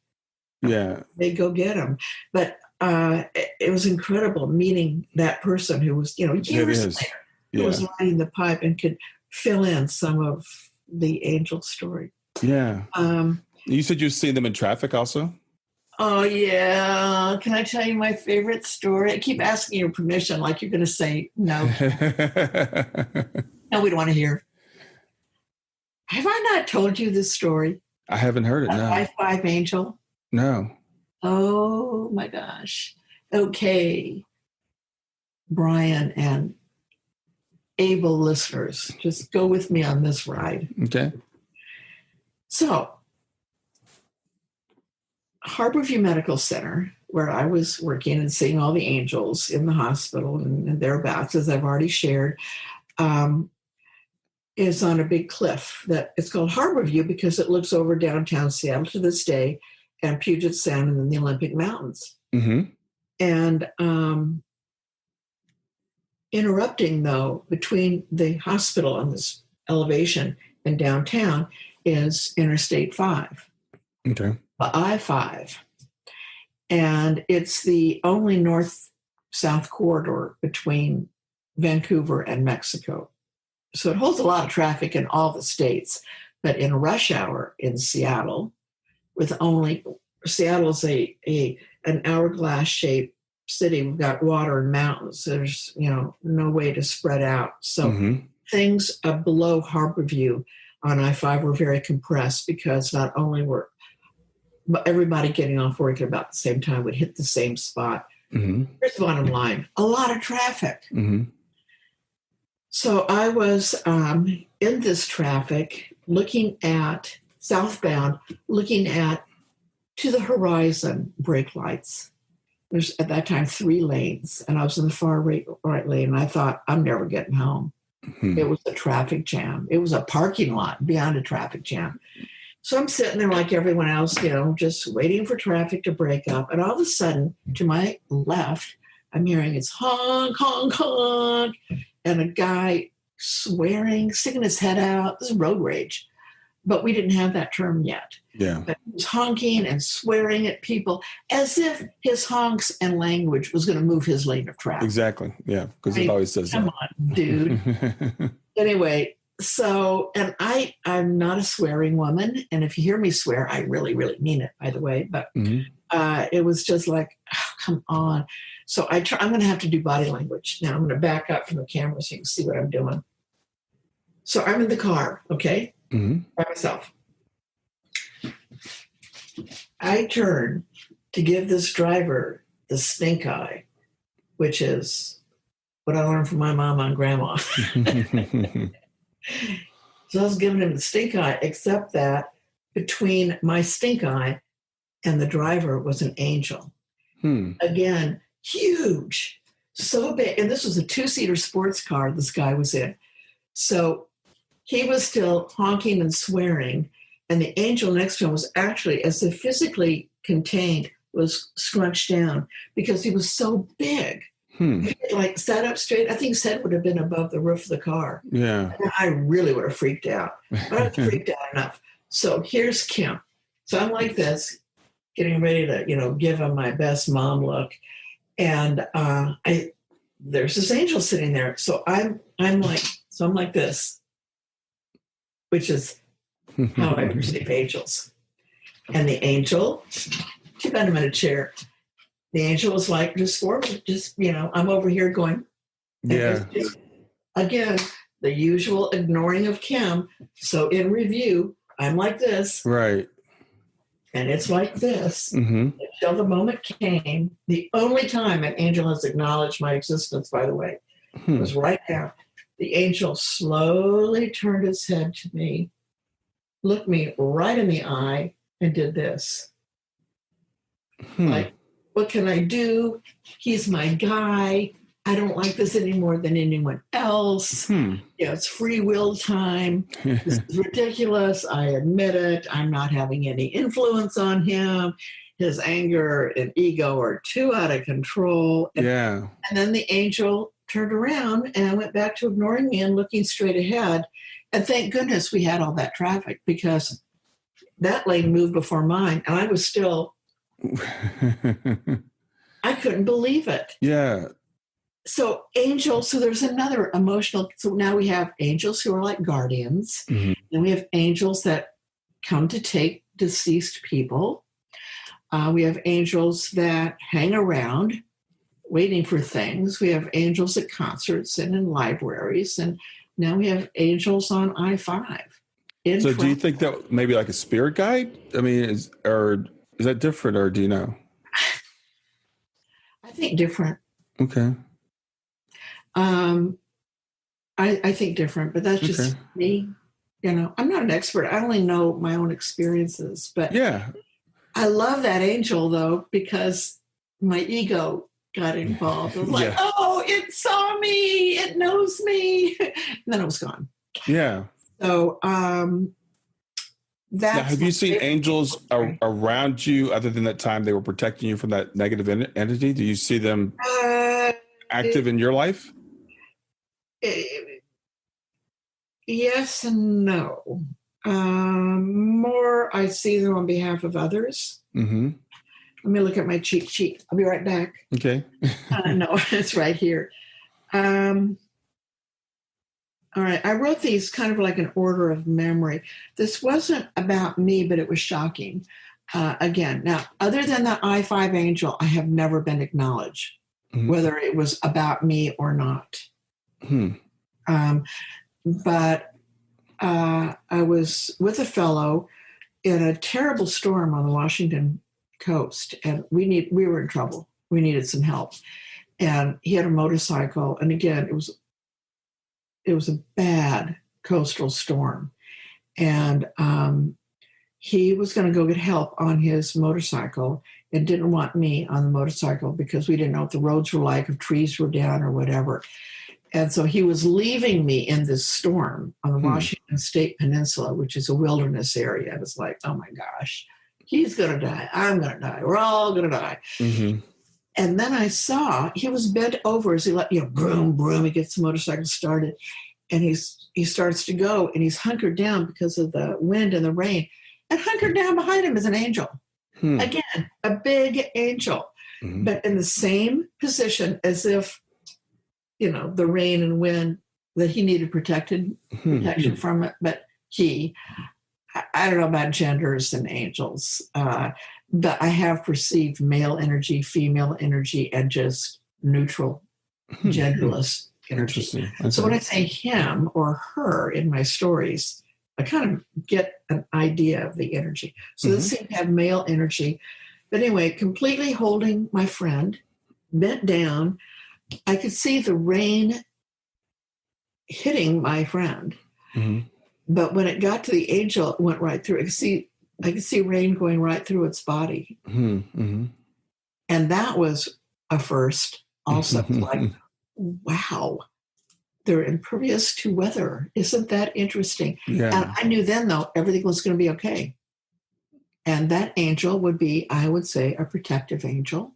they go get them. But it was incredible meeting that person who was, years later, who was lighting the pipe and could fill in some of the angel story. Yeah. You said you've seen them in traffic also? Oh, yeah. Can I tell you my favorite story? I keep asking your permission, like you're going to say no. No, we don't want to hear. Have I not told you this story? I haven't heard it, no. High five angel? No. Oh, my gosh. Okay. Brian and able listeners, just go with me on this ride. Okay. So, Harborview Medical Center, where I was working and seeing all the angels in the hospital and thereabouts, as I've already shared, is on a big cliff that it's called Harborview because it looks over downtown Seattle to this day and Puget Sound and then the Olympic Mountains. And interrupting, though, between the hospital on this elevation and downtown is Interstate 5. Okay. I-5. And it's the only north-south corridor between Vancouver and Mexico. So it holds a lot of traffic in all the states. But in rush hour in Seattle, Seattle's an hourglass shape city. We've got water and mountains. There's, no way to spread out. So things below Harborview on I-5 were very compressed because not only were everybody getting off work at about the same time would hit the same spot. Here's the bottom line, a lot of traffic. So I was in this traffic looking at southbound, looking at to the horizon brake lights. There's at that time 3 lanes, and I was in the far right lane, and I thought, I'm never getting home. It was a traffic jam. It was a parking lot beyond a traffic jam. So I'm sitting there like everyone else, just waiting for traffic to break up. And all of a sudden, to my left, I'm hearing it's honk, honk, honk, and a guy swearing, sticking his head out. This is road rage. But we didn't have that term yet. Yeah. But he was honking and swearing at people as if his honks and language was going to move his lane of traffic. Exactly. Yeah, because it always says come that. On, dude. Anyway, so, and I'm not a swearing woman. And if you hear me swear, I really, really mean it, by the way. But it was just like, oh, come on. So I'm going to have to do body language. Now I'm going to back up from the camera so you can see what I'm doing. So I'm in the car, okay? By myself. I turn to give this driver the stink eye, which is what I learned from my mama and grandma. So I was giving him the stink eye, except that between my stink eye and the driver was an angel. Again, huge, so big. And this was a 2-seater sports car this guy was in. So he was still honking and swearing, and the angel next to him was actually, as if physically contained, was scrunched down because he was so big. He had, sat up straight. I think his head would have been above the roof of the car. Yeah. And I really would have freaked out. But I was freaked out enough. So here's Kim. So I'm like this, getting ready to, give him my best mom look. And there's this angel sitting there. So I'm like this, which is how I perceive angels. And the angel, too bad I'm in a chair. The angel was like, just for me, I'm over here going, yeah. Again, the usual ignoring of Kim. So in review, I'm like this. Right. And it's like this until the moment came. The only time an angel has acknowledged my existence, by the way, was right now. The angel slowly turned his head to me, looked me right in the eye, and did this. Like, what can I do? He's my guy. I don't like this any more than anyone else. It's free will time. This is ridiculous. I admit it. I'm not having any influence on him. His anger and ego are too out of control. And then the angel turned around and went back to ignoring me and looking straight ahead. And thank goodness we had all that traffic, because that lane moved before mine, and I was still, I couldn't believe it. Yeah. So angels, so there's another emotional, so now we have angels who are like guardians, and we have angels that come to take deceased people. We have angels that hang around waiting for things. We have angels at concerts and in libraries, and now we have angels on I-5. So do you think that maybe like a spirit guide? I mean, is that different, or do you know? I think different. Okay. I think different, but that's just me. I'm not an expert. I only know my own experiences, but yeah, I love that angel though, because my ego got involved. I was like, oh, it saw me, it knows me. And then it was gone. Yeah. So, now, have you seen angels around you other than that time they were protecting you from that negative entity? Do you see them active in your life? Yes and no. More, I see them on behalf of others. Let me look at my cheat sheet. I'll be right back. Okay. No, it's right here. All right. I wrote these kind of like an order of memory. This wasn't about me, but it was shocking. again, now, other than the I-5 angel, I have never been acknowledged, whether it was about me or not. But I was with a fellow in a terrible storm on the Washington coast, and we were in trouble. We needed some help. And he had a motorcycle, and again, it was a bad coastal storm. And he was going to go get help on his motorcycle and didn't want me on the motorcycle because we didn't know what the roads were like, if trees were down or whatever. And so he was leaving me in this storm on the Washington State Peninsula, which is a wilderness area. I was like, oh my gosh, he's going to die. I'm going to die. We're all going to die. And then I saw he was bent over as he let, broom, broom. He gets the motorcycle started, and he starts to go, and he's hunkered down because of the wind and the rain. And hunkered down behind him is an angel. Again, a big angel, but in the same position as if, the rain and wind, that he needed protection from it. But I don't know about genders and angels, but I have perceived male energy, female energy, and just neutral, genderless energy. Okay. So when I say him or her in my stories, I kind of get an idea of the energy. So this seemed to have male energy. But anyway, completely holding my friend, bent down. I could see the rain hitting my friend. But when it got to the angel, it went right through. I could see rain going right through its body. And that was a first. Also, like, wow, they're impervious to weather. Isn't that interesting? Yeah. And I knew then, though, everything was going to be okay. And that angel would be, I would say, a protective angel.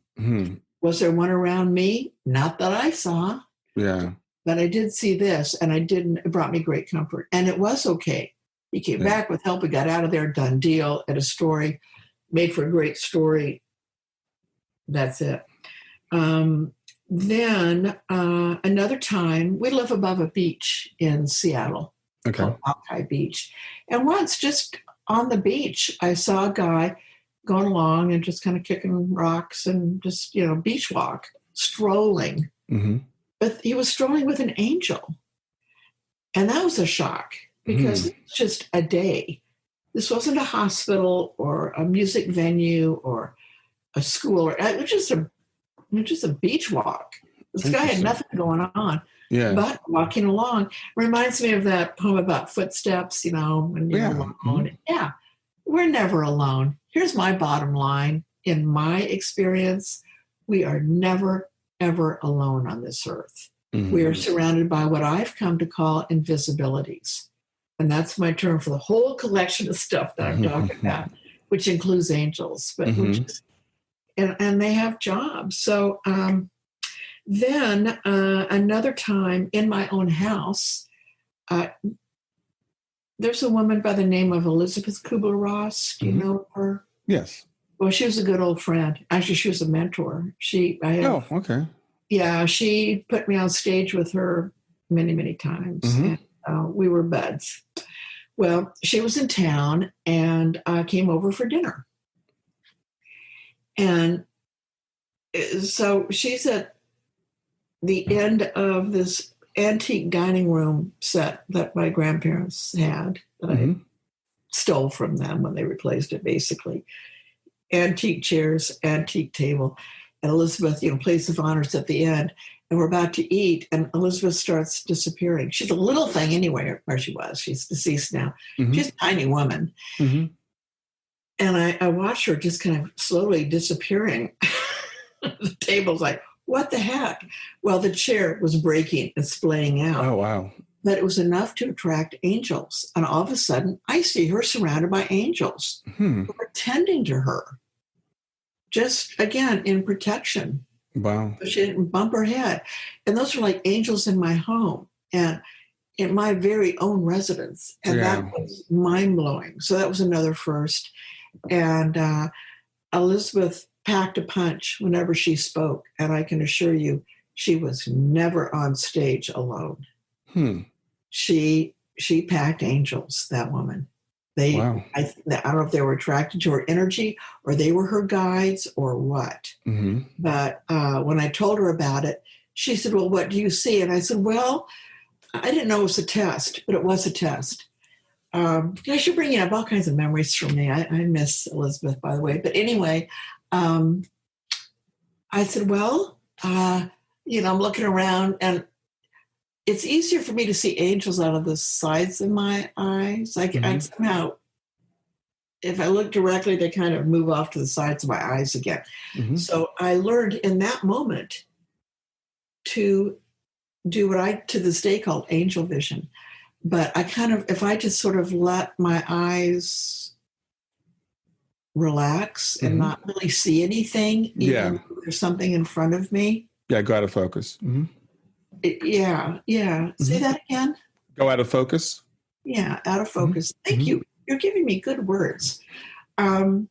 Was there one around me? Not that I saw. Yeah. But I did see this, and it brought me great comfort. And it was okay. He came back with help. We got out of there, done deal, at a story, made for a great story. That's it. Then another time, we live above a beach in Seattle, called Alki Beach. And once, just on the beach, I saw a guy going along and just kind of kicking rocks and just, beach walk, strolling. But he was strolling with an angel. And that was a shock because it's just a day. This wasn't a hospital or a music venue or a school. It was just a beach walk. This guy had nothing going on. But walking along reminds me of that poem about footsteps, when you're alone. We're never alone. Here's my bottom line. In my experience, we are never, ever alone on this earth. We are surrounded by what I've come to call invisibilities. And that's my term for the whole collection of stuff that I'm talking about, which includes angels. But and they have jobs. So then another time in my own house, there's a woman by the name of Elizabeth Kubler-Ross. Do you know her? Yes. Well, she was a good old friend. Actually, she was a mentor. Okay. Yeah, she put me on stage with her many, many times. And, we were buds. Well, she was in town and came over for dinner. And so she's at the end of this antique dining room set that my grandparents had that I stole from them when they replaced it, basically. Antique chairs, antique table. And Elizabeth, place of honors at the end. And we're about to eat, and Elizabeth starts disappearing. She's a little thing anyway, where she was. She's deceased now. She's a tiny woman. And I watch her just kind of slowly disappearing. The table's like, what the heck? Well, the chair was breaking and splaying out. Oh, wow. But it was enough to attract angels. And all of a sudden, I see her surrounded by angels who are tending to her. Just, again, in protection. Wow. So she didn't bump her head. And those are like angels in my home and in my very own residence. And that was mind-blowing. So that was another first. And Elizabeth packed a punch whenever she spoke. And I can assure you, she was never on stage alone. She packed angels, that woman. Wow. I don't know if they were attracted to her energy or they were her guides or what. Mm-hmm. But when I told her about it, she said, well, what do you see? And I said, well, I didn't know it was a test, but it was a test. Gosh, you're bringing up all kinds of memories for me. I miss Elizabeth, by the way. But anyway, I said, well, I'm looking around and it's easier for me to see angels out of the sides of my eyes. I somehow, if I look directly, they kind of move off to the sides of my eyes again. Mm-hmm. So I learned in that moment to do what I, to this day, call angel vision. But I kind of, if I just sort of let my eyes relax and not really see anything, even though there's something in front of me. Yeah, go out of focus. Mm-hmm. Yeah. Mm-hmm. Say that again. Go out of focus. Yeah, out of focus. Mm-hmm. Thank you. You're giving me good words. So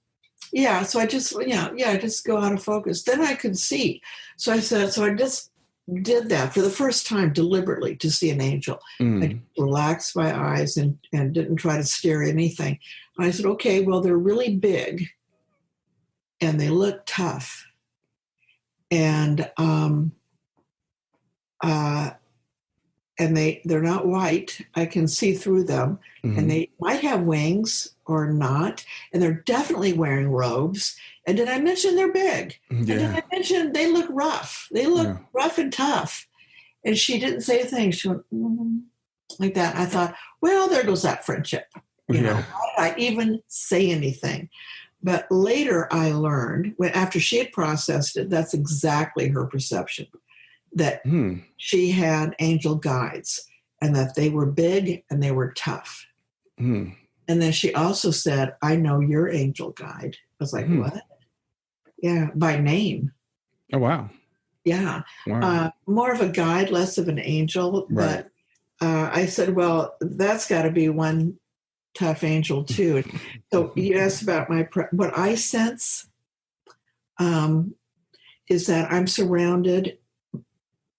I just, just go out of focus. Then I could see. So I just did that for the first time deliberately to see an angel. I relaxed my eyes and didn't try to stare at anything. And I said, okay, well, they're really big and they look tough. And they're not white. I can see through them. Mm-hmm. And they might have wings or not. And they're definitely wearing robes. And did I mention they're big? Yeah. And did I mention they look rough? They look rough and tough. And she didn't say a thing. She went, like that. I thought, well, there goes that friendship. You know, why did I even say anything? But later I learned, after she had processed it, that's exactly her perception. That she had angel guides and that they were big and they were tough. And then she also said, I know your angel guide. I was like, what? Yeah, by name. Oh, wow. Yeah. Wow. More of a guide, less of an angel. Right. But I said, well, that's got to be one tough angel too. So you asked about what I sense is that I'm surrounded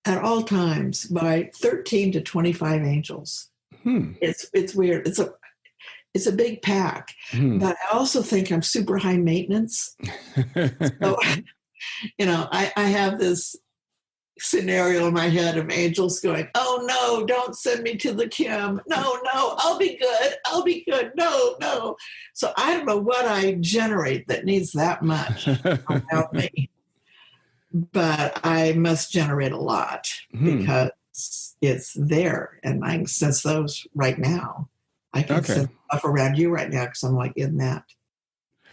at all times by 13 to 25 angels. It's weird. It's a big pack, but I also think I'm super high maintenance. So, I have this scenario in my head of angels going, oh no, don't send me to the Kim. No, I'll be good. No. So I don't know what I generate that needs that much about me. But I must generate a lot because it's there, and I can sense those right now. I can sense stuff around you right now because I'm like in that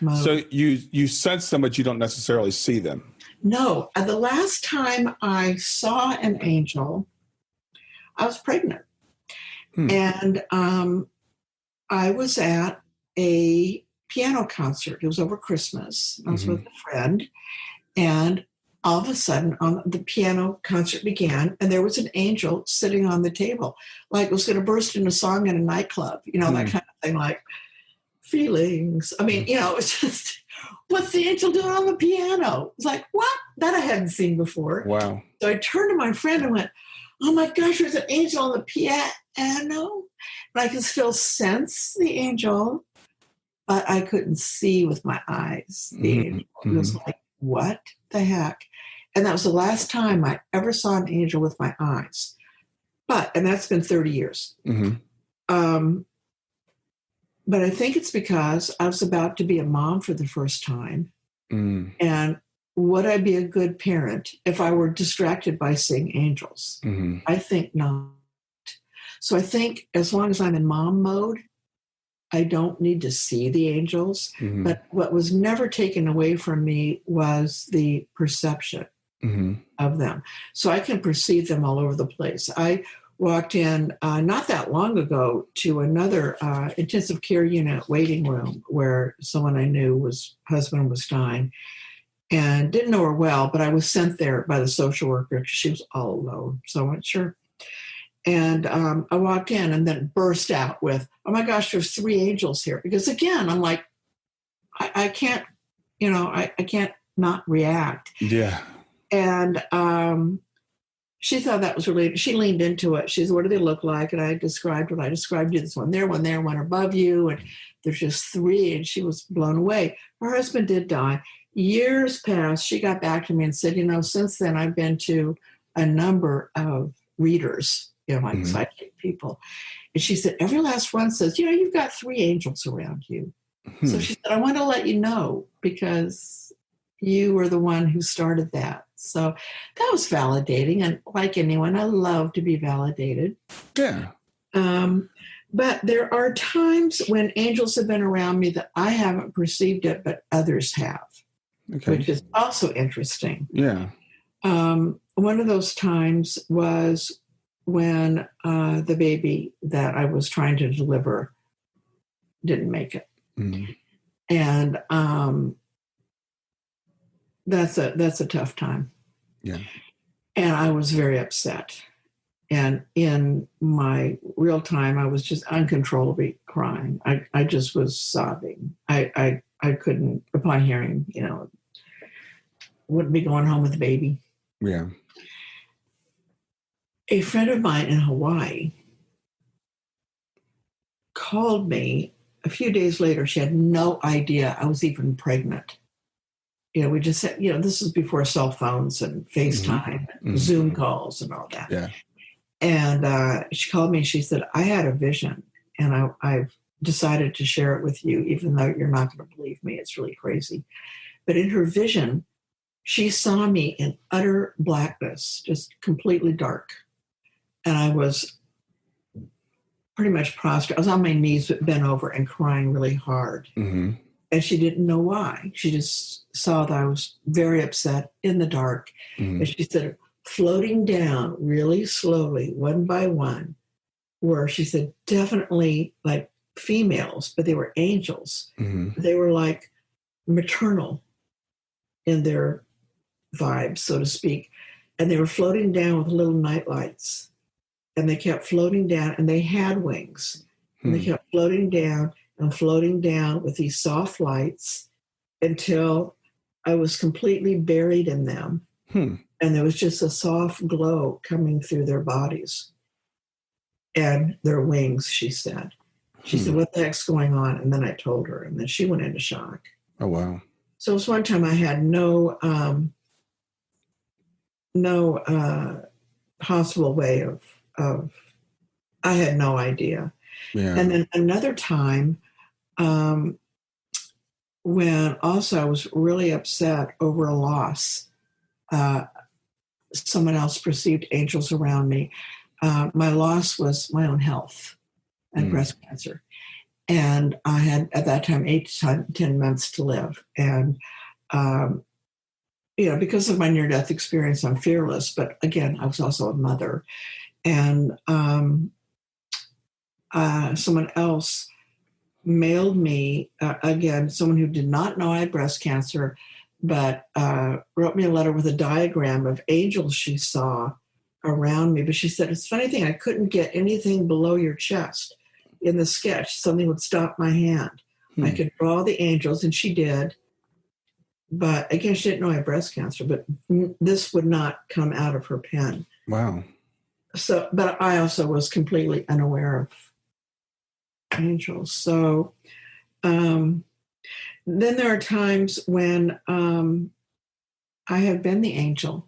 mode. So you sense them, but you don't necessarily see them. No. The last time I saw an angel, I was pregnant. And I was at a piano concert. It was over Christmas. I was with a friend. And all of a sudden, the piano concert began, and there was an angel sitting on the table, like it was going to burst into song in a nightclub, that kind of thing, like feelings. I mean, it's just, what's the angel doing on the piano? It's like, what? That I hadn't seen before. Wow. So I turned to my friend and went, oh my gosh, there's an angel on the piano. And I could still sense the angel, but I couldn't see with my eyes the angel. It was like, what the heck? And that was the last time I ever saw an angel with my eyes. And that's been 30 years. But I think it's because I was about to be a mom for the first time. And would I be a good parent if I were distracted by seeing angels? I think not. So I think as long as I'm in mom mode, I don't need to see the angels. But what was never taken away from me was the perception of them. So I can perceive them all over the place. I walked in not that long ago to another intensive care unit waiting room where someone I knew husband was dying, and didn't know her well, but I was sent there by the social worker because she was all alone. So I went, sure. And I walked in and then burst out with, oh my gosh, there's 3 angels here. Because again, I'm like, I can't, I can't not react. Yeah. And she thought that was related. She leaned into it. She said, what do they look like? And I described what I described you. This one there, one above you. And there's just 3. And she was blown away. Her husband did die. Years passed. She got back to me and said, since then I've been to a number of readers, like psychic people. And she said, every last one says, you've got 3 angels around you. So she said, I want to let you know because you were the one who started that. So that was validating. And like anyone, I love to be validated. Yeah. But there are times when angels have been around me that I haven't perceived it, but others have, which is also interesting. Yeah. One of those times was when the baby that I was trying to deliver didn't make it. Mm-hmm. And that's a tough time. Yeah. And I was very upset. And in my real time, I was just uncontrollably crying. I just was sobbing. I couldn't, upon hearing, wouldn't be going home with the baby. Yeah. A friend of mine in Hawaii called me a few days later. She had no idea I was even pregnant. We just said, this is before cell phones and FaceTime, and Zoom calls and all that. Yeah. And she called me and she said, I had a vision and I've decided to share it with you, even though you're not going to believe me. It's really crazy. But in her vision, she saw me in utter blackness, just completely dark. And I was pretty much prostrate. I was on my knees, bent over and crying really hard. Mm-hmm. And she didn't know why. She just saw that I was very upset in the dark. Mm-hmm. And she said, floating down really slowly, one by one, were, she said, definitely like females, but they were angels. Mm-hmm. They were like maternal in their vibes, so to speak. And they were floating down with little night lights. And they kept floating down, and they had wings. And they kept floating down and floating down with these soft lights until I was completely buried in them. And there was just a soft glow coming through their bodies and their wings, she said. She said, what the heck's going on? And then I told her, and then she went into shock. Oh, wow. So it was one time I had no possible way of I had no idea. Yeah. And then another time when also I was really upset over a loss. Someone else perceived angels around me. My loss was my own health and breast cancer. And I had, at that time, 8 to 10 months to live. And, because of my near-death experience, I'm fearless. But again, I was also a mother. And someone else mailed me, again, someone who did not know I had breast cancer, but wrote me a letter with a diagram of angels she saw around me. But she said, it's a funny thing, I couldn't get anything below your chest in the sketch. Something would stop my hand. I could draw the angels, and she did. But again, she didn't know I had breast cancer, but this would not come out of her pen. Wow. So, but I also was completely unaware of angels. So then there are times when I have been the angel.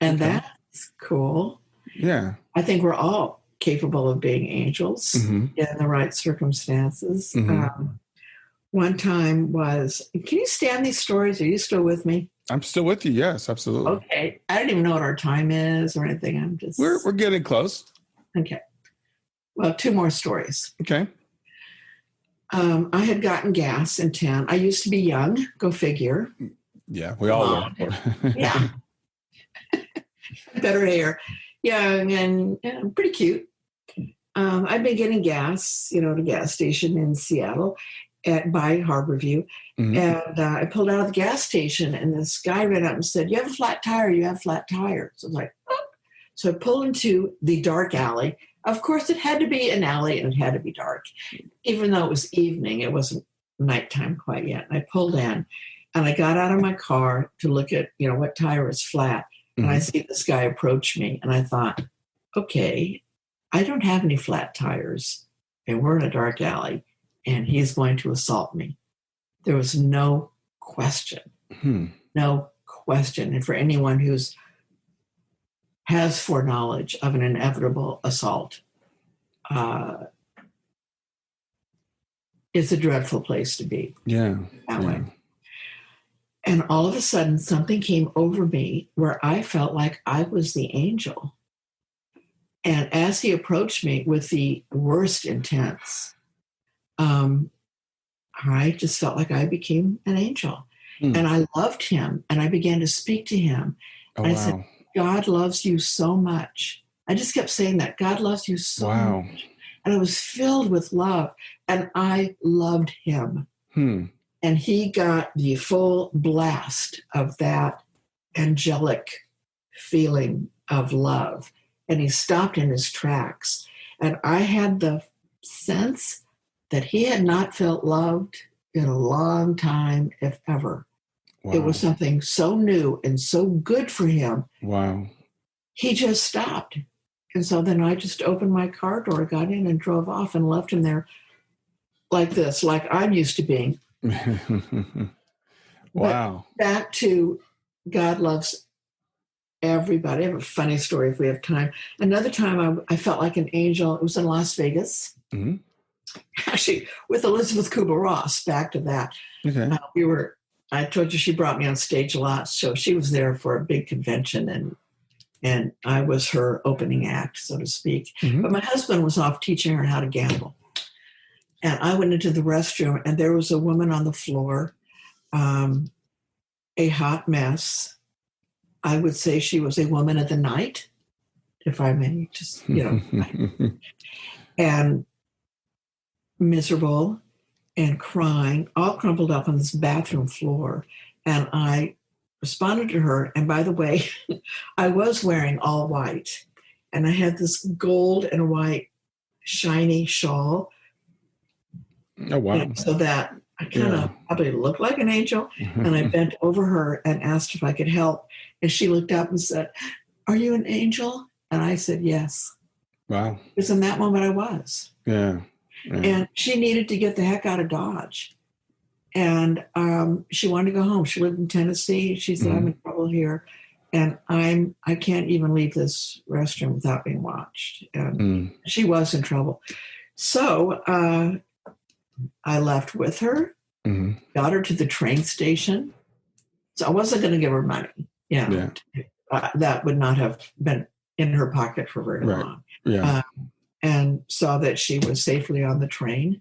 And that's cool. Yeah. I think we're all capable of being angels in the right circumstances. One time was, can you stand these stories? Are you still with me? I'm still with you. Yes, absolutely. Okay. I don't even know what our time is or anything. I'm just... We're getting close. Okay. Well, 2 more stories. Okay. I had gotten gas in town. I used to be young. Go figure. Yeah, we all were. Yeah. Better hair. Young and pretty cute. I've been getting gas, at a gas station in Seattle by Harborview. And I pulled out of the gas station, and this guy ran up and said, you have a flat tire, you have a flat tire. So I was like, oh. So I pulled into the dark alley. Of course, it had to be an alley, and it had to be dark. Even though it was evening, it wasn't nighttime quite yet. And I pulled in, and I got out of my car to look at, what tire was flat. And I see this guy approach me, and I thought, okay, I don't have any flat tires, and we're in a dark alley, and he's going to assault me. There was no question. No question. And for anyone who's has foreknowledge of an inevitable assault, it's a dreadful place to be. Yeah. That way. And all of a sudden, something came over me where I felt like I was the angel. And as he approached me with the worst intents, I just felt like I became an angel. And I loved him, and I began to speak to him. Oh, I wow. said, God loves you so much. I just kept saying that. God loves you so much. And I was filled with love, and I loved him. And he got the full blast of that angelic feeling of love. And he stopped in his tracks. And I had the sense that he had not felt loved in a long time, if ever. Wow. It was something so new and so good for him. Wow. He just stopped. And so then I just opened my car door, got in and drove off and left him there like this, like I'm used to being. Wow. But back to God loves everybody. I have a funny story if we have time. Another time I felt like an angel. It was in Las Vegas. Actually, with Elizabeth Kubler-Ross, back to that. Okay. I told you she brought me on stage a lot. So she was there for a big convention, and I was her opening act, so to speak. But my husband was off teaching her how to gamble. And I went into the restroom, and there was a woman on the floor, a hot mess. I would say she was a woman of the night, if I may, just, and miserable and crying, all crumpled up on this bathroom floor. And I responded to her. And by the way, I was wearing all white, and I had this gold and white shiny shawl. Oh, wow. So that I kind of probably looked like an angel. And I bent over her and asked if I could help. And she looked up and said, "Are you an angel?" And I said, "Yes." Wow. Because in that moment I was. Yeah. And she needed to get the heck out of Dodge. And she wanted to go home. She lived in Tennessee. She said, "I'm in trouble here. And I can't even leave this restroom without being watched." And she was in trouble. So I left with her, got her to the train station. So I wasn't going to give her money. That would not have been in her pocket for very long. And saw that she was safely on the train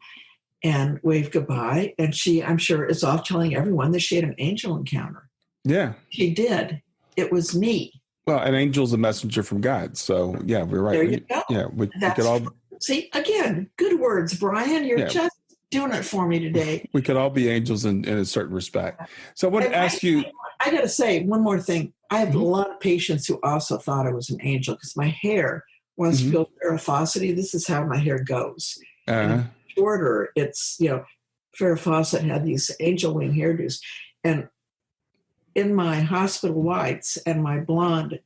and waved goodbye. And she, I'm sure, is off telling everyone that she had an angel encounter. Yeah. She did. It was me. Well, an angel's a messenger from God. So, yeah, we're right. There you go. Yeah, we could all... See, again, good words, Brian. You're just doing it for me today. We could all be angels in a certain respect. So I want to ask you... I got to say one more thing. I have a lot of patients who also thought I was an angel because my hair wants to go Farrah Fawcett. This is how my hair goes. Shorter, it's, Farrah Fawcett had these angel wing hairdos. And in my hospital whites and my blonde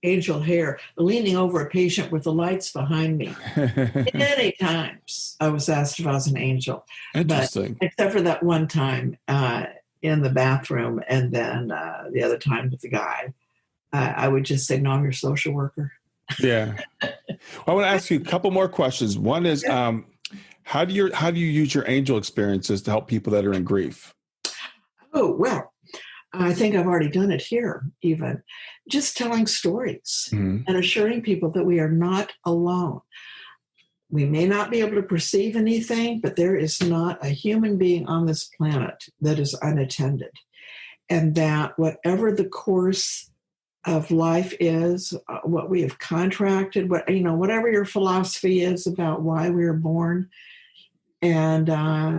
angel hair, leaning over a patient with the lights behind me. Many times I was asked if I was an angel. Interesting. But except for that one time in the bathroom, and then the other time with the guy, I would just say, "No, I'm your social worker." Yeah. Well, I want to ask you a couple more questions. One is, how do you use your angel experiences to help people that are in grief? Oh, well, I think I've already done it here, even. Just telling stories and assuring people that we are not alone. We may not be able to perceive anything, but there is not a human being on this planet that is unattended. And that whatever the course of life is, what we have contracted, whatever your philosophy is about why we are born. And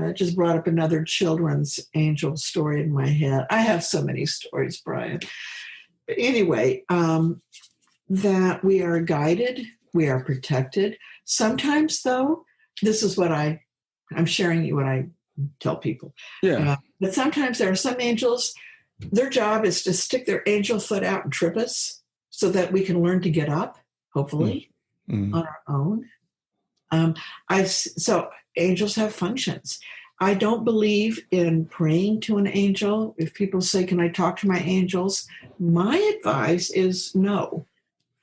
it just brought up another children's angel story in my head. I have so many stories, Brian. But anyway, that we are guided, we are protected. Sometimes, though, this is what I'm sharing you what I tell people. Yeah. But sometimes there are some angels, their job is to stick their angel foot out and trip us. so that we can learn to get up, hopefully, Mm-hmm. on our own. So angels have functions. I don't believe in praying to an angel. If people say, can I talk to my angels? My advice is no.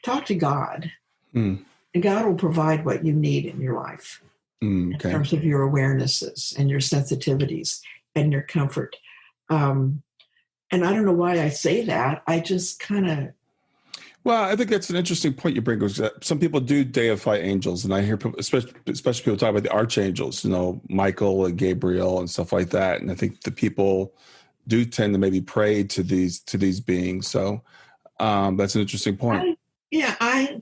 Talk to God. Mm. And God will provide what you need in your life in terms of your awarenesses and your sensitivities and your comfort. And I don't know why I say that. I just kind of... Well, I think that's an interesting point you bring. Because some people do deify angels, and I hear people, especially people talk about the archangels, Michael and Gabriel and stuff like that. And I think the people do tend to maybe pray to these beings. So that's an interesting point. I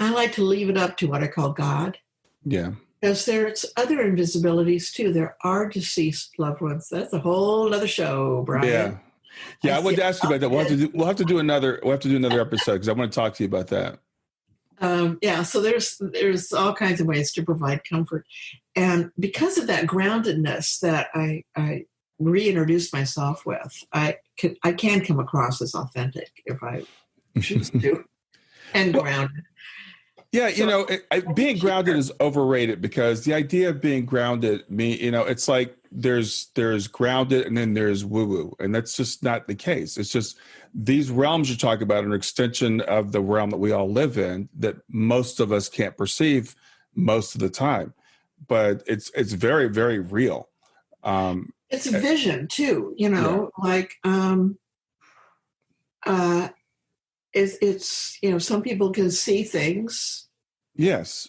like to leave it up to what I call God. Yeah. Because there's other invisibilities too. There are deceased loved ones. That's a whole other show, Brian. Yeah. I wanted to ask you about that. We'll have to do another episode because I want to talk to you about that. So there's all kinds of ways to provide comfort, and because of that groundedness that I reintroduce myself with, I can come across as authentic if I choose to, and grounded. Yeah, being grounded is overrated because the idea of being grounded, it's like there's grounded and then there's woo-woo, and that's just not the case. It's just these realms you're talking about are an extension of the realm that we all live in that most of us can't perceive most of the time, but it's very, very real. It's a vision too, it's some people can see things. Yes.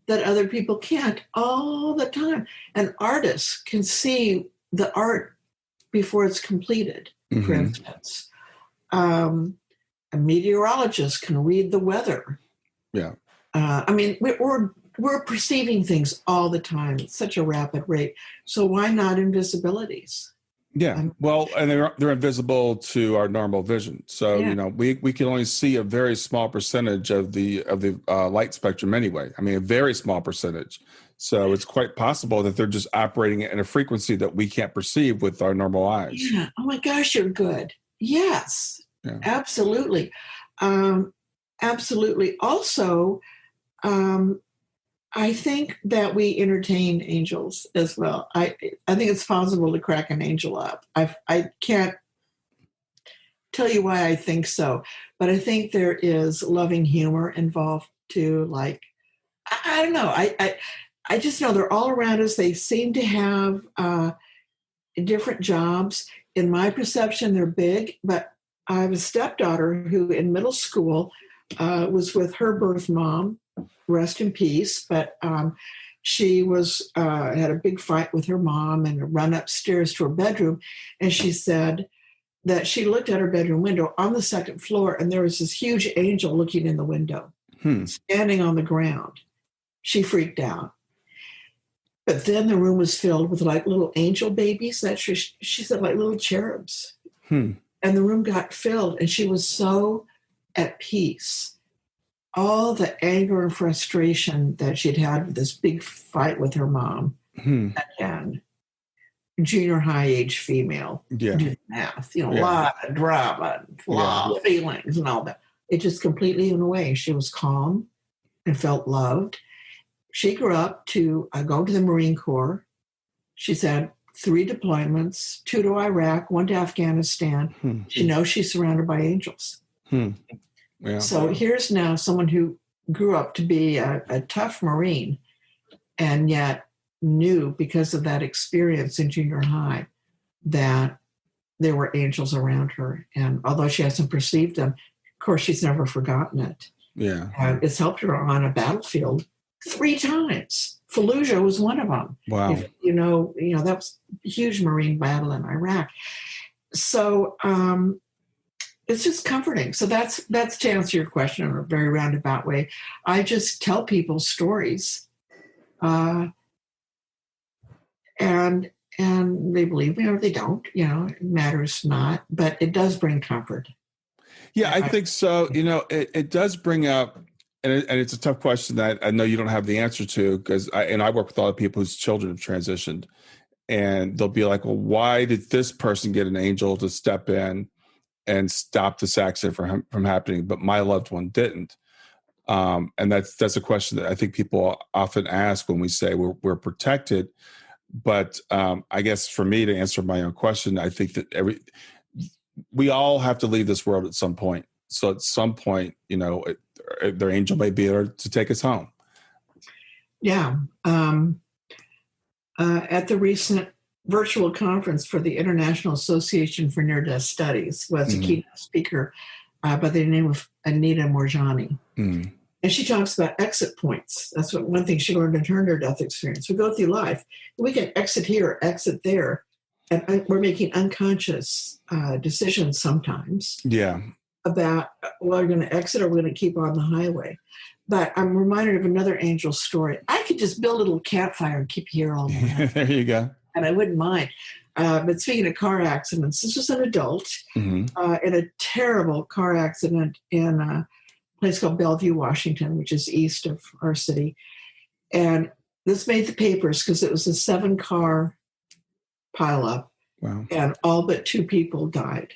That other people can't all the time. An artist can see the art before it's completed, for instance. A meteorologist can read the weather. Yeah. We're perceiving things all the time at such a rapid rate. So why not invisibilities? Yeah. Well, and they're invisible to our normal vision. So, we can only see a very small percentage of the light spectrum anyway. A very small percentage. So it's quite possible that they're just operating in a frequency that we can't perceive with our normal eyes. Yeah. Oh my gosh, you're good. Yes, yeah. Absolutely. Absolutely. Also, I think that we entertain angels as well. I think it's possible to crack an angel up. I can't tell you why I think so, but I think there is loving humor involved too. Like, I don't know. I just know they're all around us. They seem to have different jobs. In my perception, they're big, but I have a stepdaughter who in middle school was with her birth mom. Rest in peace. But she was had a big fight with her mom and run upstairs to her bedroom. And she said that she looked at her bedroom window on the second floor, and there was this huge angel looking in the window, standing on the ground. She freaked out. But then the room was filled with like little angel babies that she said like little cherubs. And the room got filled, and she was so at peace. All the anger and frustration that she'd had with this big fight with her mom, again, junior high age female, do math, a lot of drama, a lot of feelings and all that. It just completely went away. She was calm and felt loved. She grew up to go to the Marine Corps. She's had 3 deployments, 2 to Iraq, 1 to Afghanistan. She knows she's surrounded by angels. Yeah. So here's now someone who grew up to be a tough Marine and yet knew because of that experience in junior high that there were angels around her. And although she hasn't perceived them, of course, she's never forgotten it. Yeah. It's helped her on a battlefield 3 times. Fallujah was one of them. Wow. That was a huge Marine battle in Iraq. So, it's just comforting. So that's to answer your question in a very roundabout way. I just tell people stories, and they believe me or they don't. It matters not, but it does bring comfort. Yeah, I think so. It does bring up, and it's a tough question that I know you don't have the answer to because I work with a lot of people whose children have transitioned, and they'll be like, "Well, why did this person get an angel to step in?" and stopped this accident from happening, but my loved one didn't. And that's a question that I think people often ask when we say we're protected. But I guess for me, to answer my own question, I think that we all have to leave this world at some point. So at some point, their angel may be there to take us home. Yeah. At the recent virtual conference for the International Association for Near-Death Studies was a keynote speaker by the name of Anita Morjani. Mm. And she talks about exit points. That's one thing she learned in her near-death experience. We go through life. We can exit here, exit there. And we're making unconscious decisions sometimes. Yeah. About, well, we're going to exit or we're going to keep on the highway. But I'm reminded of another angel story. I could just build a little campfire and keep you here all night. There you go. And I wouldn't mind. But speaking of car accidents, this was an adult in a terrible car accident in a place called Bellevue, Washington, which is east of our city. And this made the papers because it was a 7-car pileup. Wow. And all but 2 people died.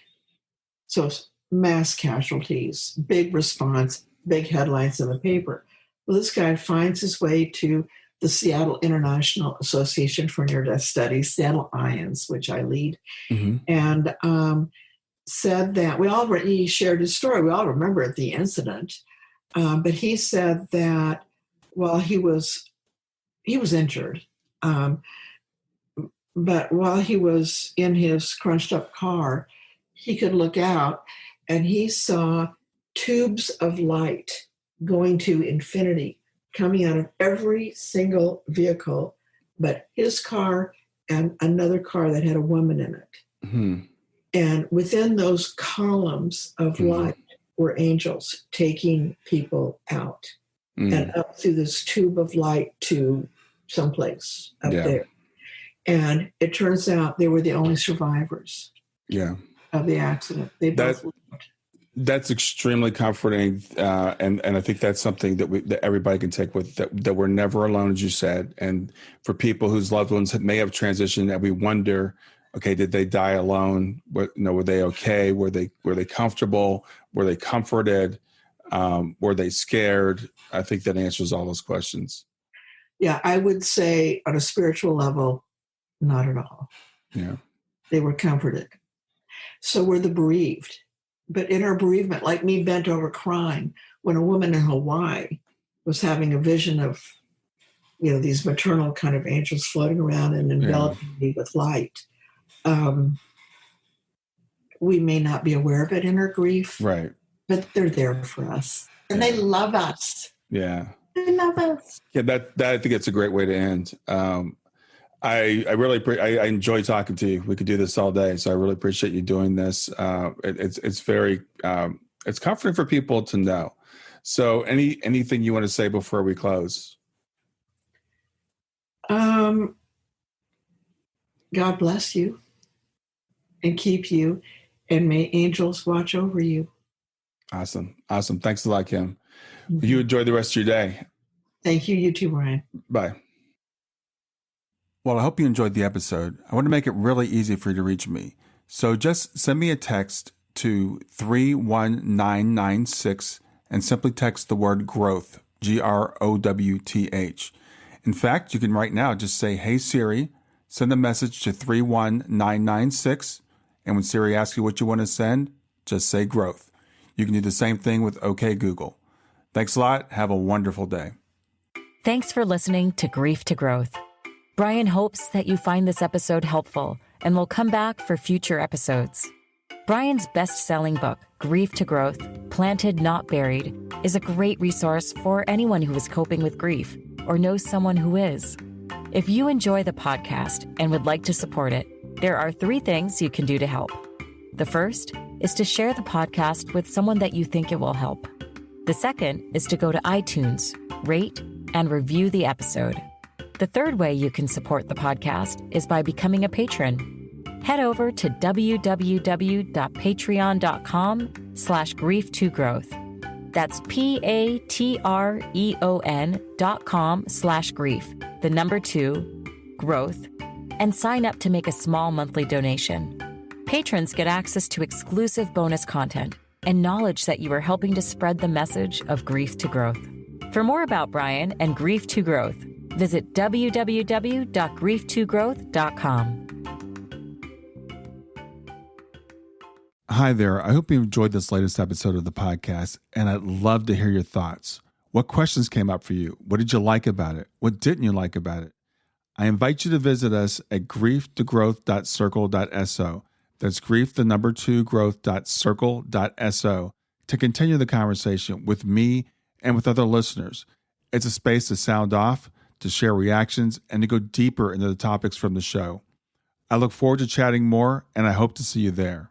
So mass casualties, big response, big headlines in the paper. Well, this guy finds his way to the Seattle International Association for Near-Death Studies, Seattle IANDS, which I lead, and said that he shared his story. We all remember the incident, but he said that while he was injured, but while he was in his crunched up car, he could look out and he saw tubes of light going to infinity coming out of every single vehicle, but his car and another car that had a woman in it. Mm-hmm. And within those columns of light were angels taking people out and up through this tube of light to someplace up there. And it turns out they were the only survivors of the accident. They both lived. That's extremely comforting, and I think that's something that everybody can take with that we're never alone, as you said. And for people whose loved ones may have transitioned, that we wonder, okay, did they die alone? Were they okay? Were they comfortable? Were they comforted? Were they scared? I think that answers all those questions. Yeah, I would say on a spiritual level, not at all. Yeah, they were comforted. So were the bereaved. But in her bereavement, like me bent over crying, when a woman in Hawaii was having a vision of, these maternal kind of angels floating around and enveloping me with light, we may not be aware of it in her grief, right? But they're there for us, and they love us. Yeah, they love us. Yeah, that I think it's a great way to end. I really I enjoy talking to you. We could do this all day, so I really appreciate you doing this. It's very it's comforting for people to know. So, anything you want to say before we close? God bless you and keep you, and may angels watch over you. Awesome. Thanks a lot, Kim. You enjoy the rest of your day. Thank you. You too, Ryan. Bye. Well, I hope you enjoyed the episode. I want to make it really easy for you to reach me. So just send me a text to 31996 and simply text the word growth, GROWTH. In fact, you can right now just say, "Hey Siri," send a message to 31996. And when Siri asks you what you want to send, just say growth. You can do the same thing with OK Google. Thanks a lot. Have a wonderful day. Thanks for listening to Grief to Growth. Brian hopes that you find this episode helpful and will come back for future episodes. Brian's best-selling book, Grief to Growth, Planted Not Buried, is a great resource for anyone who is coping with grief or knows someone who is. If you enjoy the podcast and would like to support it, there are 3 things you can do to help. The first is to share the podcast with someone that you think it will help. The second is to go to iTunes, rate, and review the episode. The third way you can support the podcast is by becoming a patron. Head over to www.patreon.com/grief2growth. That's patreon.com/grief, the number 2, growth, and sign up to make a small monthly donation. Patrons get access to exclusive bonus content and knowledge that you are helping to spread the message of Grief to Growth. For more about Brian and Grief to Growth, visit www.grieftogrowth.com. Hi there. I hope you enjoyed this latest episode of the podcast, and I'd love to hear your thoughts. What questions came up for you? What did you like about it? What didn't you like about it? I invite you to visit us at grieftogrowth.circle.so. That's growth2growth.circle.so to continue the conversation with me and with other listeners. It's a space to sound off, to share reactions, and to go deeper into the topics from the show. I look forward to chatting more, and I hope to see you there.